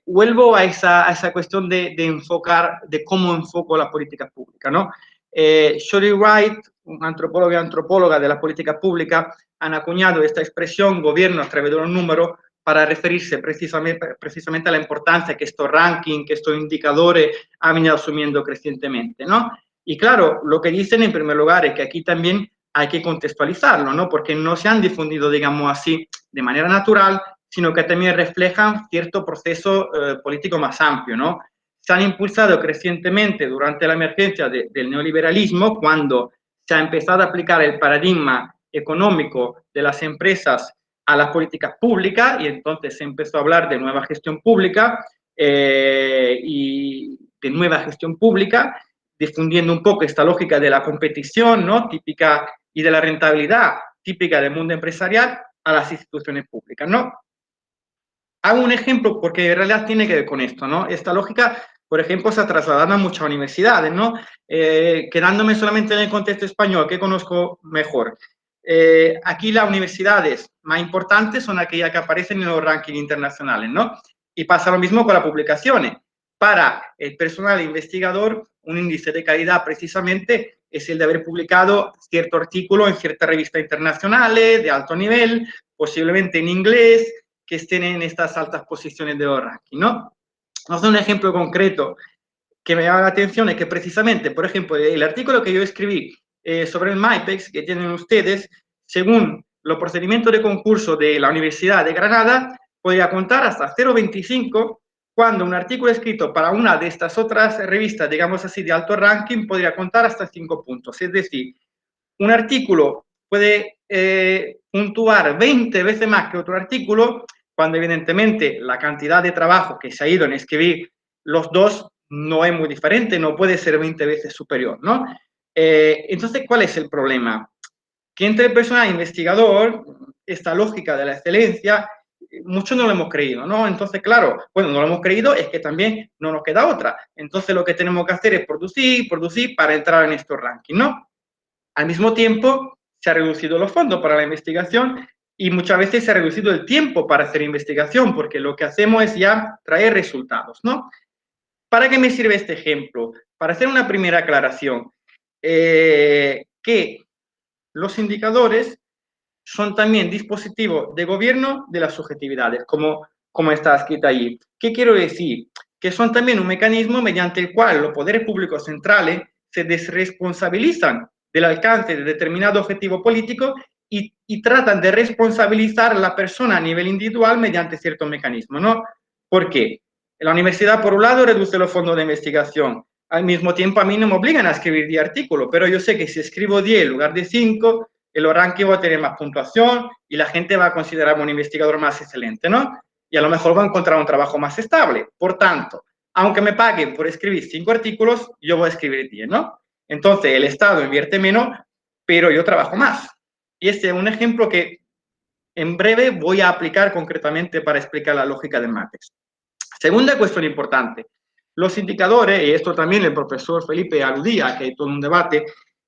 Vuelvo a esa cuestión de enfocar, de cómo enfoco la política pública, ¿no? Shirley Wright, una antropóloga de la política pública, han acuñado esta expresión gobierno a través de los números para referirse precisamente a la importancia que estos rankings, que estos indicadores han venido asumiendo crecientemente, ¿no? Y claro, lo que dicen en primer lugar es que aquí también hay que contextualizarlo, ¿no? Porque no se han difundido, digamos así, de manera natural, sino que también reflejan cierto proceso político más amplio, ¿no? Se han impulsado crecientemente durante la emergencia del neoliberalismo, cuando se ha empezado a aplicar el paradigma económico de las empresas a las políticas públicas y entonces se empezó a hablar de nueva gestión pública y de nueva gestión pública, difundiendo un poco esta lógica de la competición, ¿no? Típica y de la rentabilidad típica del mundo empresarial a las instituciones públicas, ¿no? Hago un ejemplo porque en realidad tiene que ver con esto, ¿no? Esta lógica, por ejemplo, se ha trasladado a muchas universidades, ¿no? Quedándome solamente en el contexto español, que conozco mejor. Aquí las universidades más importantes son aquellas que aparecen en los rankings internacionales, ¿no? Y pasa lo mismo con las publicaciones. Para el personal investigador, un índice de calidad precisamente es el de haber publicado cierto artículo en ciertas revistas internacionales de alto nivel, posiblemente en inglés, que estén en estas altas posiciones de los rankings, ¿no? Vamos a dar un ejemplo concreto que me llama la atención, es que precisamente, por ejemplo, el artículo que yo escribí sobre el MyPEX que tienen ustedes, según los procedimientos de concurso de la Universidad de Granada, podría contar hasta 0,25, cuando un artículo escrito para una de estas otras revistas, digamos así, de alto ranking, podría contar hasta 5 puntos. Es decir, un artículo puede puntuar 20 veces más que otro artículo, cuando evidentemente la cantidad de trabajo que se ha ido en escribir los dos no es muy diferente, no puede ser 20 veces superior, ¿no? Entonces, ¿cuál es el problema? Que entre el personal investigador, esta lógica de la excelencia, muchos no lo hemos creído, ¿no? Entonces, claro, bueno, no lo hemos creído, es que también no nos queda otra. Entonces, lo que tenemos que hacer es producir, producir para entrar en estos rankings, ¿no? Al mismo tiempo, se han reducido los fondos para la investigación y muchas veces se ha reducido el tiempo para hacer investigación, porque lo que hacemos es ya traer resultados, ¿no? ¿Para qué me sirve este ejemplo? Para hacer una primera aclaración, que los indicadores son también dispositivos de gobierno de las subjetividades, como está escrito allí. ¿Qué quiero decir? Que son también un mecanismo mediante el cual los poderes públicos centrales se desresponsabilizan del alcance de determinado objetivo político y tratan de responsabilizar a la persona a nivel individual mediante ciertos mecanismos, ¿no? ¿Por qué? La universidad, por un lado, reduce los fondos de investigación. Al mismo tiempo, a mí no me obligan a escribir 10 artículos, pero yo sé que si escribo 10 en lugar de 5, el ranking va a tener más puntuación y la gente va a considerarme un investigador más excelente, ¿no? Y a lo mejor va a encontrar un trabajo más estable. Por tanto, aunque me paguen por escribir 5 artículos, yo voy a escribir 10, ¿no? Entonces, el Estado invierte menos, pero yo trabajo más. Y este es un ejemplo que en breve voy a aplicar concretamente para explicar la lógica del Matrix. Segunda cuestión importante. Los indicadores, y esto también el profesor Felipe aludía, que hay todo un debate,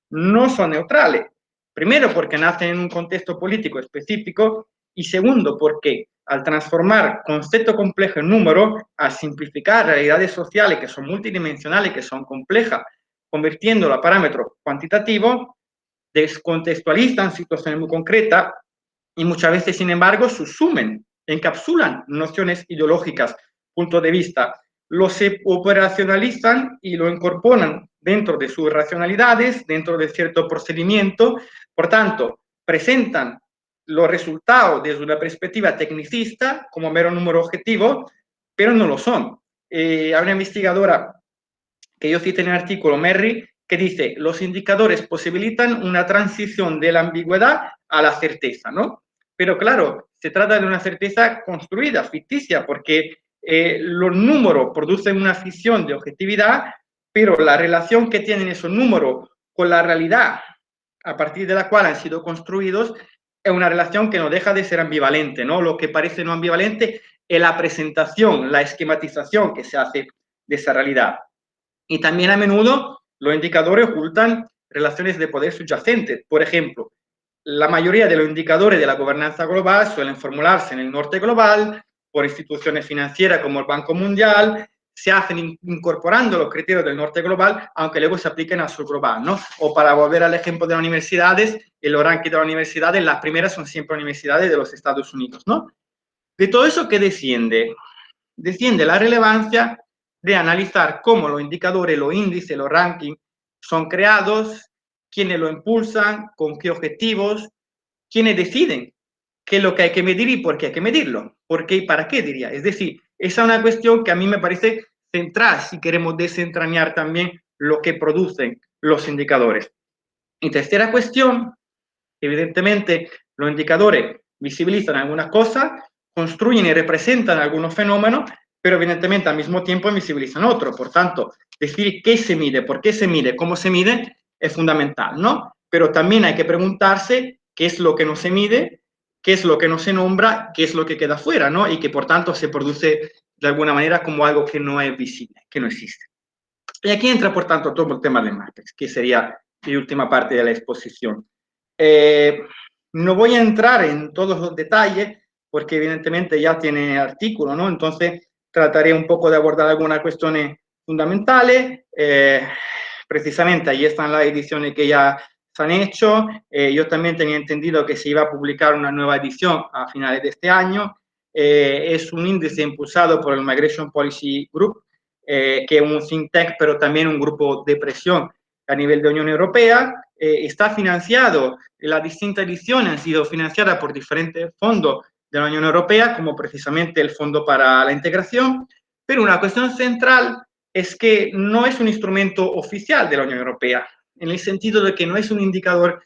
no son neutrales. Primero, porque nacen en un contexto político específico, y segundo, porque al transformar concepto complejo en número, al simplificar realidades sociales que son multidimensionales, que son complejas, convirtiéndolo a parámetros cuantitativos, descontextualizan situaciones muy concretas y muchas veces, sin embargo, subsumen, encapsulan nociones ideológicas, puntos de vista, los operacionalizan y lo incorporan dentro de sus racionalidades, dentro de cierto procedimiento, por tanto, presentan los resultados desde una perspectiva tecnicista como mero número objetivo, pero no lo son. Hay una investigadora que yo cité en el artículo, Merry, que dice, los indicadores posibilitan una transición de la ambigüedad a la certeza, ¿no? Pero claro, se trata de una certeza construida, ficticia, porque los números producen una ficción de objetividad, pero la relación que tienen esos números con la realidad a partir de la cual han sido construidos es una relación que no deja de ser ambivalente, ¿no? Lo que parece no ambivalente es la presentación, la esquematización que se hace de esa realidad. Y también a menudo los indicadores ocultan relaciones de poder subyacentes. Por ejemplo, la mayoría de los indicadores de la gobernanza global suelen formularse en el norte global por instituciones financieras como el Banco Mundial, se hacen incorporando los criterios del norte global, aunque luego se apliquen al sur global, ¿no? O para volver al ejemplo de las universidades, en los rankings de las universidades, las primeras son siempre universidades de los Estados Unidos, ¿no? De todo eso, ¿qué desciende? Desciende la relevancia de analizar cómo los indicadores, los índices, los rankings son creados, quiénes lo impulsan, con qué objetivos, quiénes deciden qué es lo que hay que medir y por qué hay que medirlo, por qué y para qué, diría. Es decir, esa es una cuestión que a mí me parece central si queremos desentrañar también lo que producen los indicadores. Y tercera cuestión, evidentemente, los indicadores visibilizan algunas cosas, construyen y representan algunos fenómenos, pero evidentemente al mismo tiempo visibilizan otros. Por tanto, decir qué se mide, por qué se mide, cómo se mide, es fundamental, ¿no? Pero también hay que preguntarse qué es lo que no se mide, qué es lo que no se nombra, qué es lo que queda fuera, ¿no? Y que por tanto se produce de alguna manera como algo que no es visible, que no existe. Y aquí entra, por tanto, todo el tema de Matrix, que sería mi última parte de la exposición. No voy a entrar en todos los detalles, porque evidentemente ya tiene artículo, ¿no? Entonces trataré un poco de abordar algunas cuestiones fundamentales. Precisamente ahí están las ediciones que ya se han hecho. Yo también tenía entendido que se iba a publicar una nueva edición a finales de este año. es un índice impulsado por el Migration Policy Group, que es un think tank, pero también un grupo de presión a nivel de Unión Europea. Está financiado, las distintas ediciones han sido financiadas por diferentes fondos de la Unión Europea, como precisamente el Fondo para la Integración, pero una cuestión central es que no es un instrumento oficial de la Unión Europea, en el sentido de que no es un indicador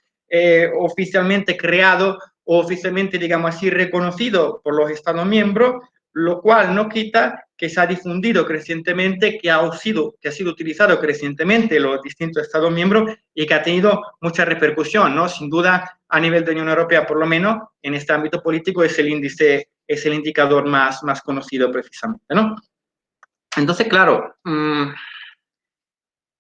oficialmente creado o oficialmente, digamos así, reconocido por los Estados miembros, lo cual no quita que se ha difundido crecientemente, que ha sido utilizado crecientemente en los distintos Estados miembros y que ha tenido mucha repercusión, ¿no? Sin duda, a nivel de Unión Europea, por lo menos, en este ámbito político, es el índice, es el indicador más conocido precisamente, ¿no? Entonces, claro,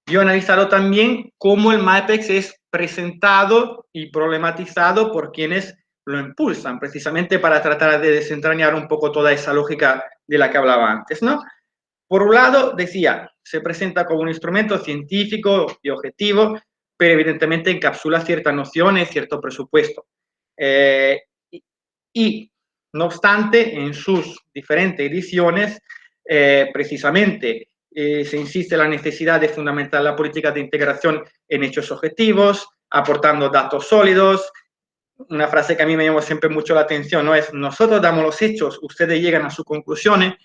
yo he analizado también cómo el MAPEX es presentado y problematizado por quienes lo impulsan, precisamente para tratar de desentrañar un poco toda esa lógica de la que hablaba antes, ¿no? Por un lado, decía, se presenta como un instrumento científico y objetivo, pero evidentemente encapsula ciertas nociones, cierto presupuesto. Y, no obstante, en sus diferentes ediciones, precisamente, se insiste en la necesidad de fundamentar la política de integración en hechos objetivos, aportando datos sólidos. Una frase que a mí me llamó siempre mucho la atención, ¿no? Es, nosotros damos los hechos, ustedes llegan a sus conclusiones,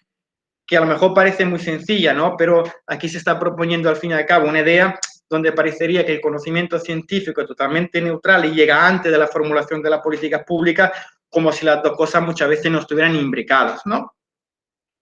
que a lo mejor parece muy sencilla, ¿no? Pero aquí se está proponiendo al fin y al cabo una idea donde parecería que el conocimiento científico es totalmente neutral y llega antes de la formulación de la política pública, como si las dos cosas muchas veces no estuvieran imbricadas, ¿no?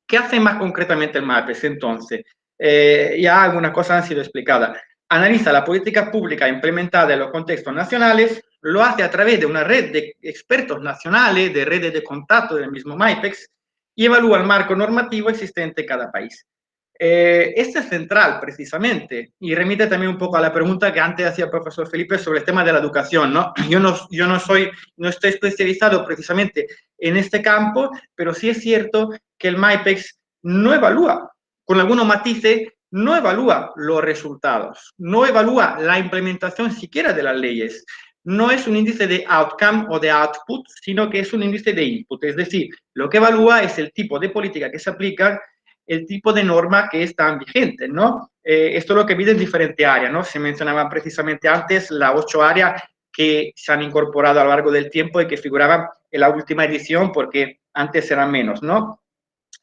¿Qué hace más concretamente el MAPEX entonces? Ya algunas cosas han sido explicadas. Analiza la política pública implementada en los contextos nacionales, lo hace a través de una red de expertos nacionales, de redes de contacto del mismo MAPEX, y evalúa el marco normativo existente en cada país. Este es central, precisamente, y remite también un poco a la pregunta que antes hacía el profesor Felipe sobre el tema de la educación, ¿no? Yo no estoy especializado precisamente en este campo, pero sí es cierto que el MAPEX no evalúa, con algunos matices, no evalúa los resultados, no evalúa la implementación siquiera de las leyes. No es un índice de outcome o de output, sino que es un índice de input. Es decir, lo que evalúa es el tipo de política que se aplica, el tipo de norma que están vigentes, ¿no? Esto es lo que mide en diferentes áreas, ¿no? Se mencionaban precisamente antes las 8 áreas que se han incorporado a lo largo del tiempo y que figuraban en la última edición porque antes eran menos, ¿no?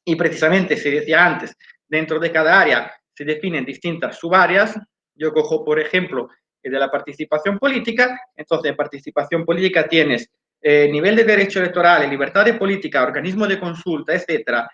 Y precisamente se decía antes, dentro de cada área se definen distintas subáreas. Yo cojo, por ejemplo, de la participación política. Entonces, en participación política tienes nivel de derecho electoral, libertad de política, organismo de consulta, etcétera.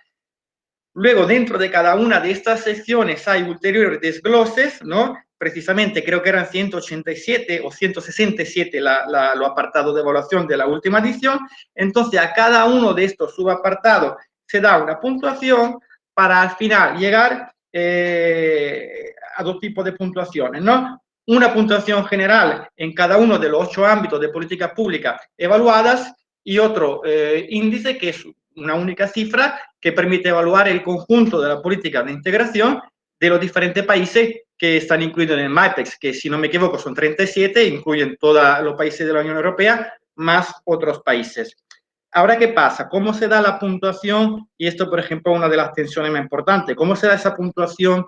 Luego, dentro de cada una de estas secciones hay ulteriores desgloses, ¿no? Precisamente creo que eran 187 o 167 lo apartado de evaluación de la última edición. Entonces, a cada uno de estos subapartados se da una puntuación para al final llegar a dos tipos de puntuaciones, ¿no? Una puntuación general en cada uno de los 8 ámbitos de política pública evaluadas y otro índice que es una única cifra que permite evaluar el conjunto de la política de integración de los diferentes países que están incluidos en el MAPEX, que si no me equivoco son 37, incluyen todos los países de la Unión Europea, más otros países. Ahora, ¿qué pasa? ¿Cómo se da la puntuación? Y esto, por ejemplo, es una de las tensiones más importantes. ¿Cómo se da esa puntuación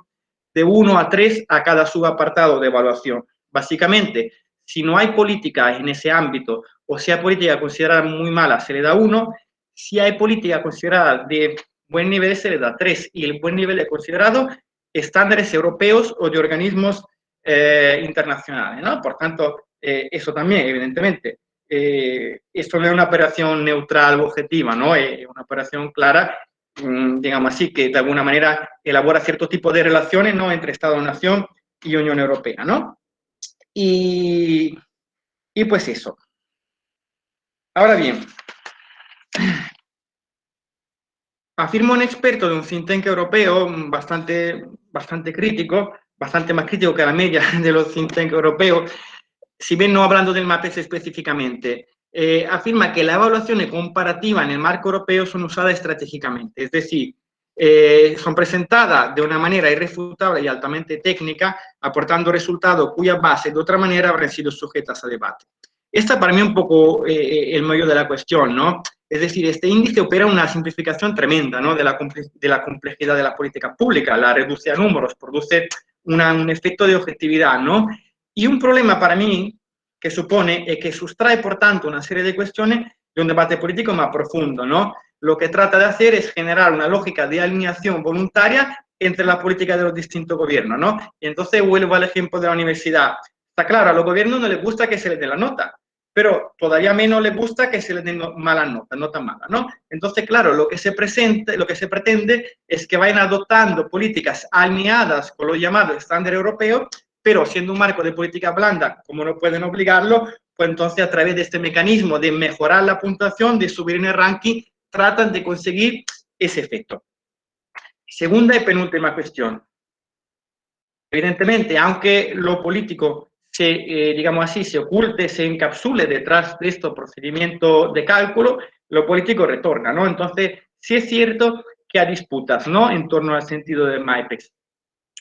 de 1 a 3 a cada subapartado de evaluación? Básicamente, si no hay política en ese ámbito o si hay política considerada muy mala, se le da 1. Si hay política considerada de buen nivel, se le da 3. Y el buen nivel es considerado estándares europeos o de organismos internacionales, ¿no? Por tanto, eso también, evidentemente, esto no es una operación neutral o objetiva, ¿no? Es una operación clara, digamos así, que de alguna manera elabora cierto tipo de relaciones, ¿no? Entre Estado-Nación y Unión Europea, ¿no? Y pues eso. Ahora bien, afirma un experto de un think tank europeo bastante crítico, bastante más crítico que la media de los think tank europeos, si bien no hablando del MAPEX específicamente, afirma que las evaluaciones comparativas en el marco europeo son usadas estratégicamente, es decir, son presentadas de una manera irrefutable y altamente técnica, aportando resultados cuyas bases de otra manera habrían sido sujetas a debate. Esta para mí es un poco el meollo de la cuestión, ¿no? Es decir, este índice opera una simplificación tremenda, ¿no?, de la complejidad de la política pública, la reduce a números, produce un efecto de objetividad, ¿no? Y un problema para mí que supone es que sustrae, por tanto, una serie de cuestiones de un debate político más profundo, ¿no? Lo que trata de hacer es generar una lógica de alineación voluntaria entre la política de los distintos gobiernos, ¿no? Y entonces vuelvo al ejemplo de la universidad. Está claro, a los gobiernos no les gusta que se les dé la nota, pero todavía menos les gusta que se les den malas notas, notas malas, ¿no? Entonces, claro, lo que se pretende es que vayan adoptando políticas alineadas con los llamados estándares europeos, pero siendo un marco de política blanda, como no pueden obligarlo, pues entonces a través de este mecanismo de mejorar la puntuación, de subir en el ranking, tratan de conseguir ese efecto. Segunda y penúltima cuestión. Evidentemente, aunque lo político digamos así, se oculte, se encapsule detrás de estos procedimientos de cálculo, lo político retorna, ¿no? Entonces, sí es cierto que hay disputas, ¿no?, en torno al sentido del MAEPEX.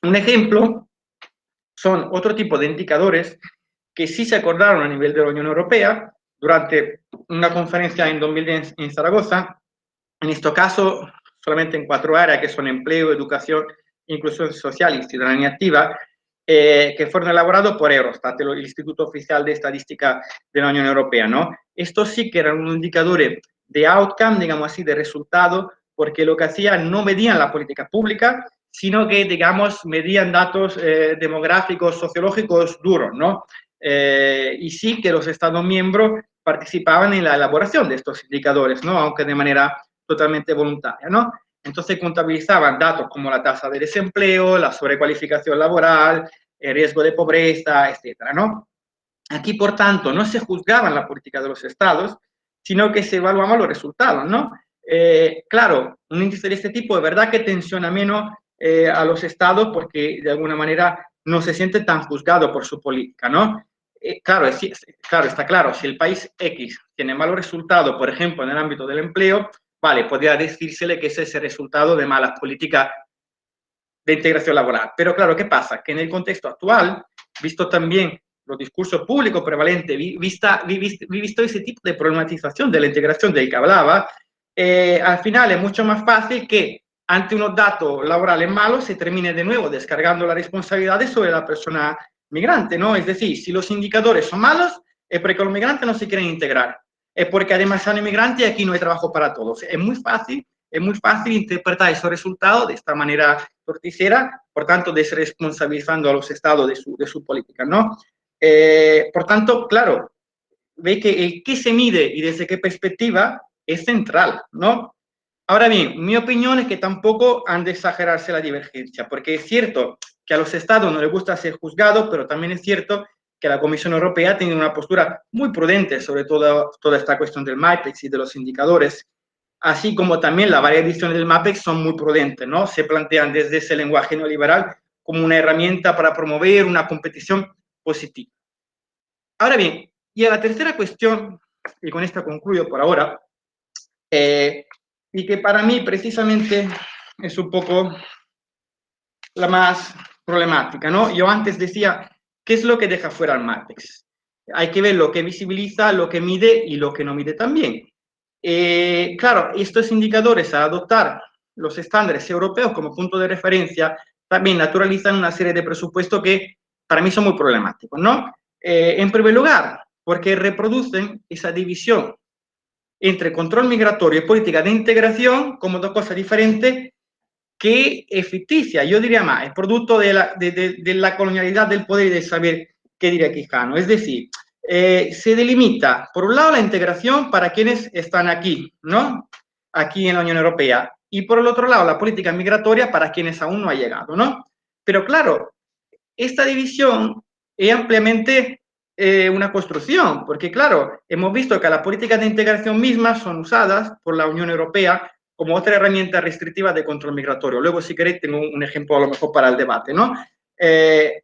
Un ejemplo son otro tipo de indicadores que sí se acordaron a nivel de la Unión Europea durante una conferencia en 2010 en Zaragoza, en este caso solamente en 4 áreas, que son empleo, educación, inclusión social y ciudadanía activa, que fueron elaborados por Eurostat, el Instituto Oficial de Estadística de la Unión Europea, ¿no? Estos sí que eran unos indicadores de outcome, digamos así, de resultado, porque lo que hacían no medían la política pública, sino que, digamos, medían datos demográficos, sociológicos duros, ¿no? Y sí que los Estados miembros participaban en la elaboración de estos indicadores, ¿no?, aunque de manera totalmente voluntaria, ¿no? Entonces contabilizaban datos como la tasa de desempleo, la sobrecualificación laboral, el riesgo de pobreza, etcétera, ¿no? Aquí, por tanto, no se juzgaban la política de los estados, sino que se evaluaban los resultados, ¿no? Claro, un índice de este tipo es verdad que tensiona menos a los estados porque de alguna manera no se siente tan juzgado por su política, ¿no? Claro, está claro, si el país X tiene malos resultados, por ejemplo, en el ámbito del empleo, vale, podría decírsele que ese es el resultado de malas políticas de integración laboral. Pero claro, ¿qué pasa? Que en el contexto actual, visto también los discursos públicos prevalentes, visto ese tipo de problematización de la integración del que hablaba, al final es mucho más fácil que ante unos datos laborales malos se termine de nuevo descargando las responsabilidades sobre la persona migrante, ¿no? Es decir, si los indicadores son malos, es porque los migrantes no se quieren integrar, es porque además son inmigrantes y aquí no hay trabajo para todos. Es muy fácil interpretar esos resultados de esta manera torticera, por tanto, desresponsabilizando a los estados de su política, ¿no? Por tanto, claro, ve que el qué se mide y desde qué perspectiva es central, ¿no? Ahora bien, mi opinión es que tampoco han de exagerarse la divergencia, porque es cierto que a los estados no les gusta ser juzgados, pero también es cierto que la Comisión Europea tiene una postura muy prudente sobre toda esta cuestión del MAPEX y de los indicadores, así como también las varias ediciones del MAPEX son muy prudentes, ¿no? Se plantean desde ese lenguaje neoliberal como una herramienta para promover una competición positiva. Ahora bien, y a la tercera cuestión, y con esta concluyo por ahora, y que para mí precisamente es un poco la más problemática, ¿no? Yo antes decía, ¿qué es lo que deja fuera el MAPEX? Hay que ver lo que visibiliza, lo que mide y lo que no mide también. Claro, estos indicadores, al adoptar los estándares europeos como punto de referencia, también naturalizan una serie de presupuestos que para mí son muy problemáticos, ¿no? En primer lugar, porque reproducen esa división entre control migratorio y política de integración como dos cosas diferentes que es ficticia. Yo diría más, es producto de la colonialidad del poder y del saber, que diría Quijano. Es decir, se delimita, por un lado, la integración para quienes están aquí, ¿no? Aquí en la Unión Europea. Y por el otro lado, la política migratoria para quienes aún no han llegado, ¿no? Pero claro, esta división es ampliamente una construcción, porque claro, hemos visto que las políticas de integración mismas son usadas por la Unión Europea como otra herramienta restrictiva de control migratorio. Luego, si queréis, tengo un ejemplo a lo mejor para el debate, ¿no?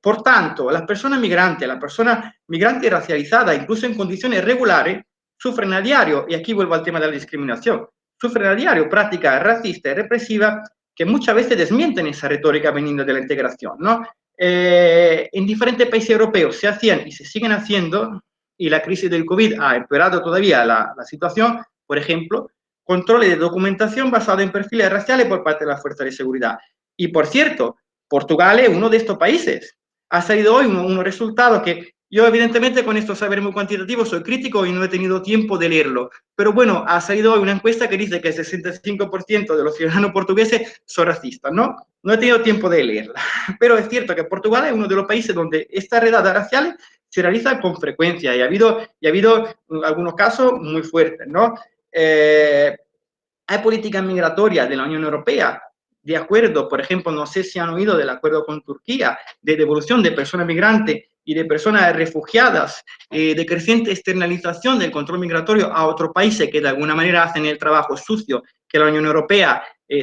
Por tanto, las personas migrantes racializadas, incluso en condiciones regulares, sufren a diario, y aquí vuelvo al tema de la discriminación, sufren a diario prácticas racistas y represivas que muchas veces desmienten esa retórica venida de la integración, ¿no? En diferentes países europeos se hacían y se siguen haciendo, y la crisis del COVID ha empeorado todavía la situación. Por ejemplo, controles de documentación basados en perfiles raciales por parte de las fuerzas de seguridad. Y por cierto, Portugal es uno de estos países. Ha salido hoy unos resultados que yo, evidentemente, con esto saber muy cuantitativo, soy crítico y no he tenido tiempo de leerlo. Pero bueno, ha salido hoy una encuesta que dice que el 65% de los ciudadanos portugueses son racistas, ¿no? No he tenido tiempo de leerla. Pero es cierto que Portugal es uno de los países donde estas redadas raciales se realizan con frecuencia y ha habido algunos casos muy fuertes, ¿no? Hay políticas migratorias de la Unión Europea de acuerdo, por ejemplo, no sé si han oído del acuerdo con Turquía, de devolución de personas migrantes y de personas refugiadas, de creciente externalización del control migratorio a otros países que de alguna manera hacen el trabajo sucio que la Unión Europea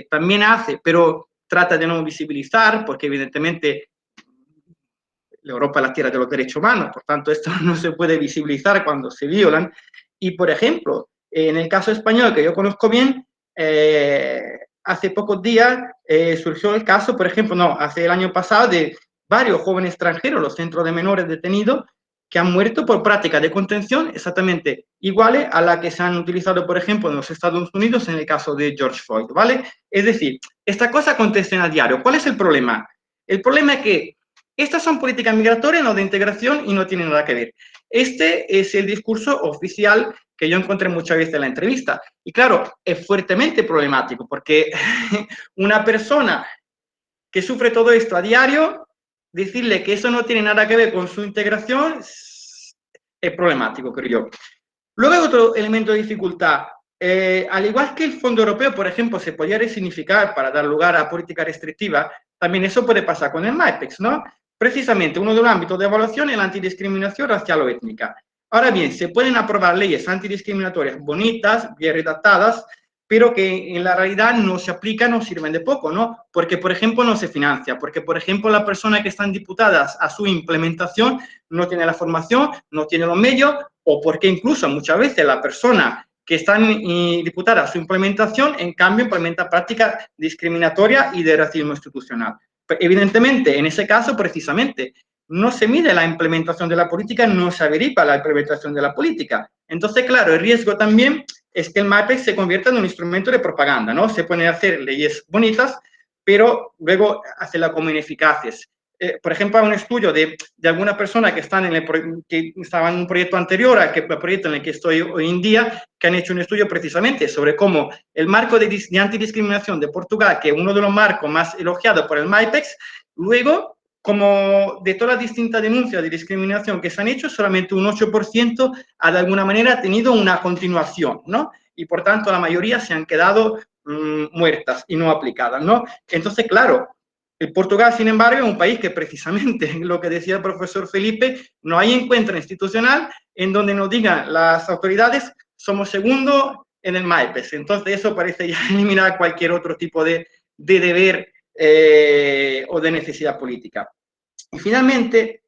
también hace, pero trata de no visibilizar, porque evidentemente Europa es la tierra de los derechos humanos, por tanto esto no se puede visibilizar cuando se violan. Y por ejemplo, en el caso español que yo conozco bien, hace pocos días surgió el caso, por ejemplo, hace el año pasado, de varios jóvenes extranjeros, los centros de menores detenidos, que han muerto por prácticas de contención exactamente iguales a las que se han utilizado, por ejemplo, en los Estados Unidos en el caso de George Floyd, ¿vale? Es decir, esta cosa acontece a diario. ¿Cuál es el problema? El problema es que estas son políticas migratorias, no de integración, y no tienen nada que ver. Este es el discurso oficial que yo encontré muchas veces en la entrevista. Y claro, es fuertemente problemático, porque una persona que sufre todo esto a diario, decirle que eso no tiene nada que ver con su integración, es problemático, creo yo. Luego hay otro elemento de dificultad. Al igual que el Fondo Europeo, por ejemplo, se podría resignificar para dar lugar a políticas restrictivas, también eso puede pasar con el MAEPEX, ¿no? Precisamente uno de los ámbitos de evaluación es la antidiscriminación racial o étnica. Ahora bien, se pueden aprobar leyes antidiscriminatorias bonitas, bien redactadas, pero que en la realidad no se aplican o sirven de poco, ¿no? Porque, por ejemplo, no se financia, porque, por ejemplo, las personas que están diputadas a su implementación no tienen la formación, no tienen los medios, o porque incluso muchas veces la persona que están diputada a su implementación, en cambio, implementa prácticas discriminatorias y de racismo institucional. Evidentemente, en ese caso, precisamente, no se mide la implementación de la política, no se averigua la implementación de la política. Entonces, claro, el riesgo también es que el MAPEX se convierta en un instrumento de propaganda, ¿no? Se pueden hacer leyes bonitas, pero luego hacerlas como ineficaces. Por ejemplo, hay un estudio de alguna persona que estaba en un proyecto anterior al proyecto en el que estoy hoy en día, que han hecho un estudio precisamente sobre cómo el marco de antidiscriminación de Portugal, que es uno de los marcos más elogiados por el MAPEX, luego, como de todas las distintas denuncias de discriminación que se han hecho, solamente un 8% ha de alguna manera tenido una continuación, ¿no? Y por tanto la mayoría se han quedado muertas y no aplicadas, ¿no? Entonces, claro, el Portugal, sin embargo, es un país que precisamente, lo que decía el profesor Felipe, no hay encuentro institucional en donde nos digan las autoridades, somos segundo en el MAEPES. Entonces eso parece ya eliminar cualquier otro tipo de deber o de necesidad política. Y finalmente,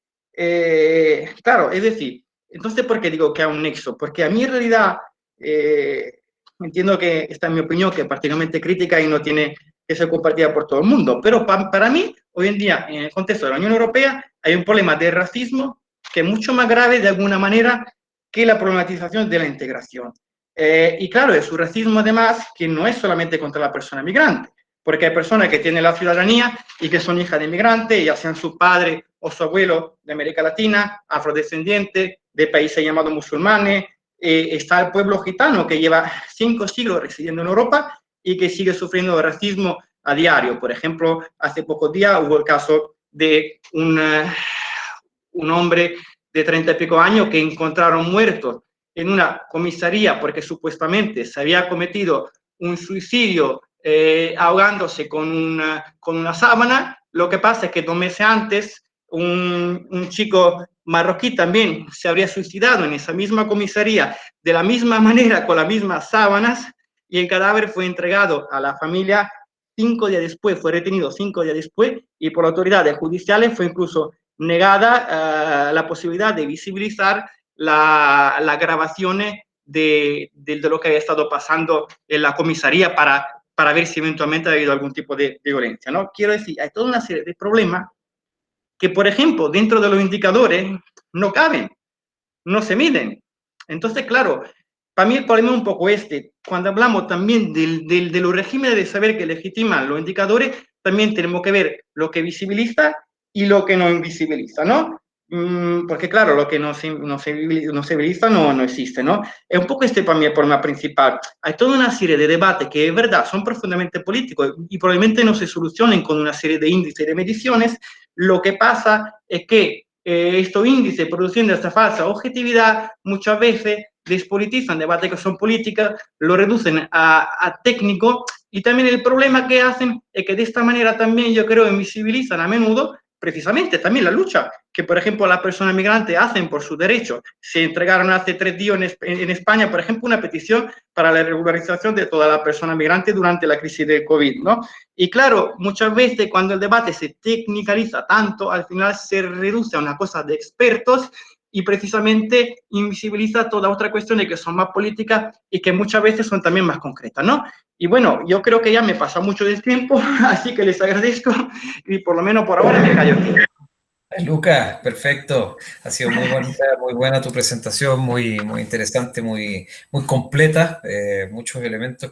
claro, es decir, entonces, ¿por qué digo que hay un nexo? Porque a mí en realidad, entiendo que esta es mi opinión, que es prácticamente crítica y no tiene que ser compartida por todo el mundo, pero para mí, hoy en día, en el contexto de la Unión Europea, hay un problema de racismo que es mucho más grave de alguna manera que la problematización de la integración. Y claro, es un racismo además que no es solamente contra la persona migrante, porque hay personas que tienen la ciudadanía y que son hijas de inmigrantes, ya sean su padre o su abuelo de América Latina, afrodescendientes, de países llamados musulmanes. Está el pueblo gitano que lleva 5 siglos residiendo en Europa y que sigue sufriendo de racismo a diario. Por ejemplo, hace pocos días hubo el caso de un hombre de 30 y pico años que encontraron muerto en una comisaría porque supuestamente se había cometido un suicidio ahogándose con una sábana. Lo que pasa es que 2 meses antes un chico marroquí también se habría suicidado en esa misma comisaría de la misma manera, con las mismas sábanas, y el cadáver fue entregado a la familia 5 días después, fue retenido 5 días después, y por autoridades judiciales fue incluso negada la posibilidad de visibilizar las grabaciones de lo que había estado pasando en la comisaría para ver si eventualmente ha habido algún tipo de violencia, ¿no? Quiero decir, hay toda una serie de problemas que, por ejemplo, dentro de los indicadores no caben, no se miden. Entonces, claro, para mí el problema es un poco este. Cuando hablamos también de los regímenes de saber que legitiman los indicadores, también tenemos que ver lo que visibiliza y lo que no invisibiliza, ¿no? Porque claro, lo que no se visibiliza no existe, ¿no? Es un poco este para mí el problema principal. Hay toda una serie de debates que es verdad, son profundamente políticos y probablemente no se solucionen con una serie de índices y de mediciones. Lo que pasa es que estos índices, produciendo esta falsa objetividad, muchas veces despolitizan debates que son políticas, lo reducen a técnico, y también el problema que hacen es que de esta manera también yo creo invisibilizan a menudo precisamente también la lucha que, por ejemplo, las personas migrantes hacen por sus derechos. Se entregaron hace 3 días en España, por ejemplo, una petición para la regularización de todas las personas migrantes durante la crisis del COVID, ¿no? Y claro, muchas veces cuando el debate se tecnicaliza tanto, al final se reduce a una cosa de expertos y precisamente invisibiliza todas otras cuestiones que son más políticas y que muchas veces son también más concretas, ¿no? Y bueno, yo creo que ya me pasa mucho del tiempo, así que les agradezco y por lo menos por ahora me callo aquí. Lucas, perfecto. Ha sido muy bonita, muy buena tu presentación, muy interesante, muy completa. Muchos elementos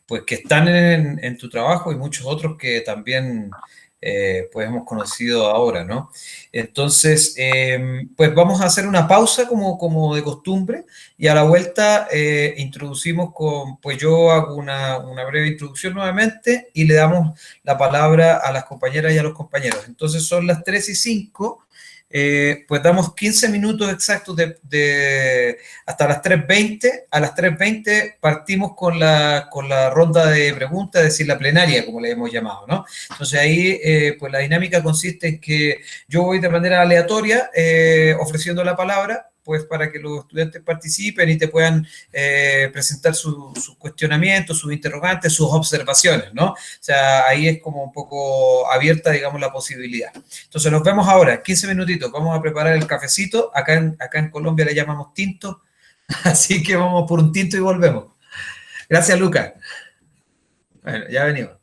pues, que están en tu trabajo y muchos otros que también pues hemos conocido ahora, ¿no? Entonces, pues vamos a hacer una pausa como de costumbre y a la vuelta introducimos pues yo hago una breve introducción nuevamente y le damos la palabra a las compañeras y a los compañeros. Entonces son las 3:05, pues damos 15 minutos exactos hasta las 3:20. A las 3:20 partimos con la ronda de preguntas, es decir, la plenaria, como le hemos llamado, ¿no? Entonces ahí, pues la dinámica consiste en que yo voy de manera aleatoria ofreciendo la palabra, pues para que los estudiantes participen y te puedan presentar sus cuestionamientos, sus interrogantes, sus observaciones, ¿no? O sea, ahí es como un poco abierta, digamos, la posibilidad. Entonces nos vemos ahora, 15 minutitos, vamos a preparar el cafecito, acá en Colombia le llamamos tinto, así que vamos por un tinto y volvemos. Gracias, Lucas. Bueno, ya venimos.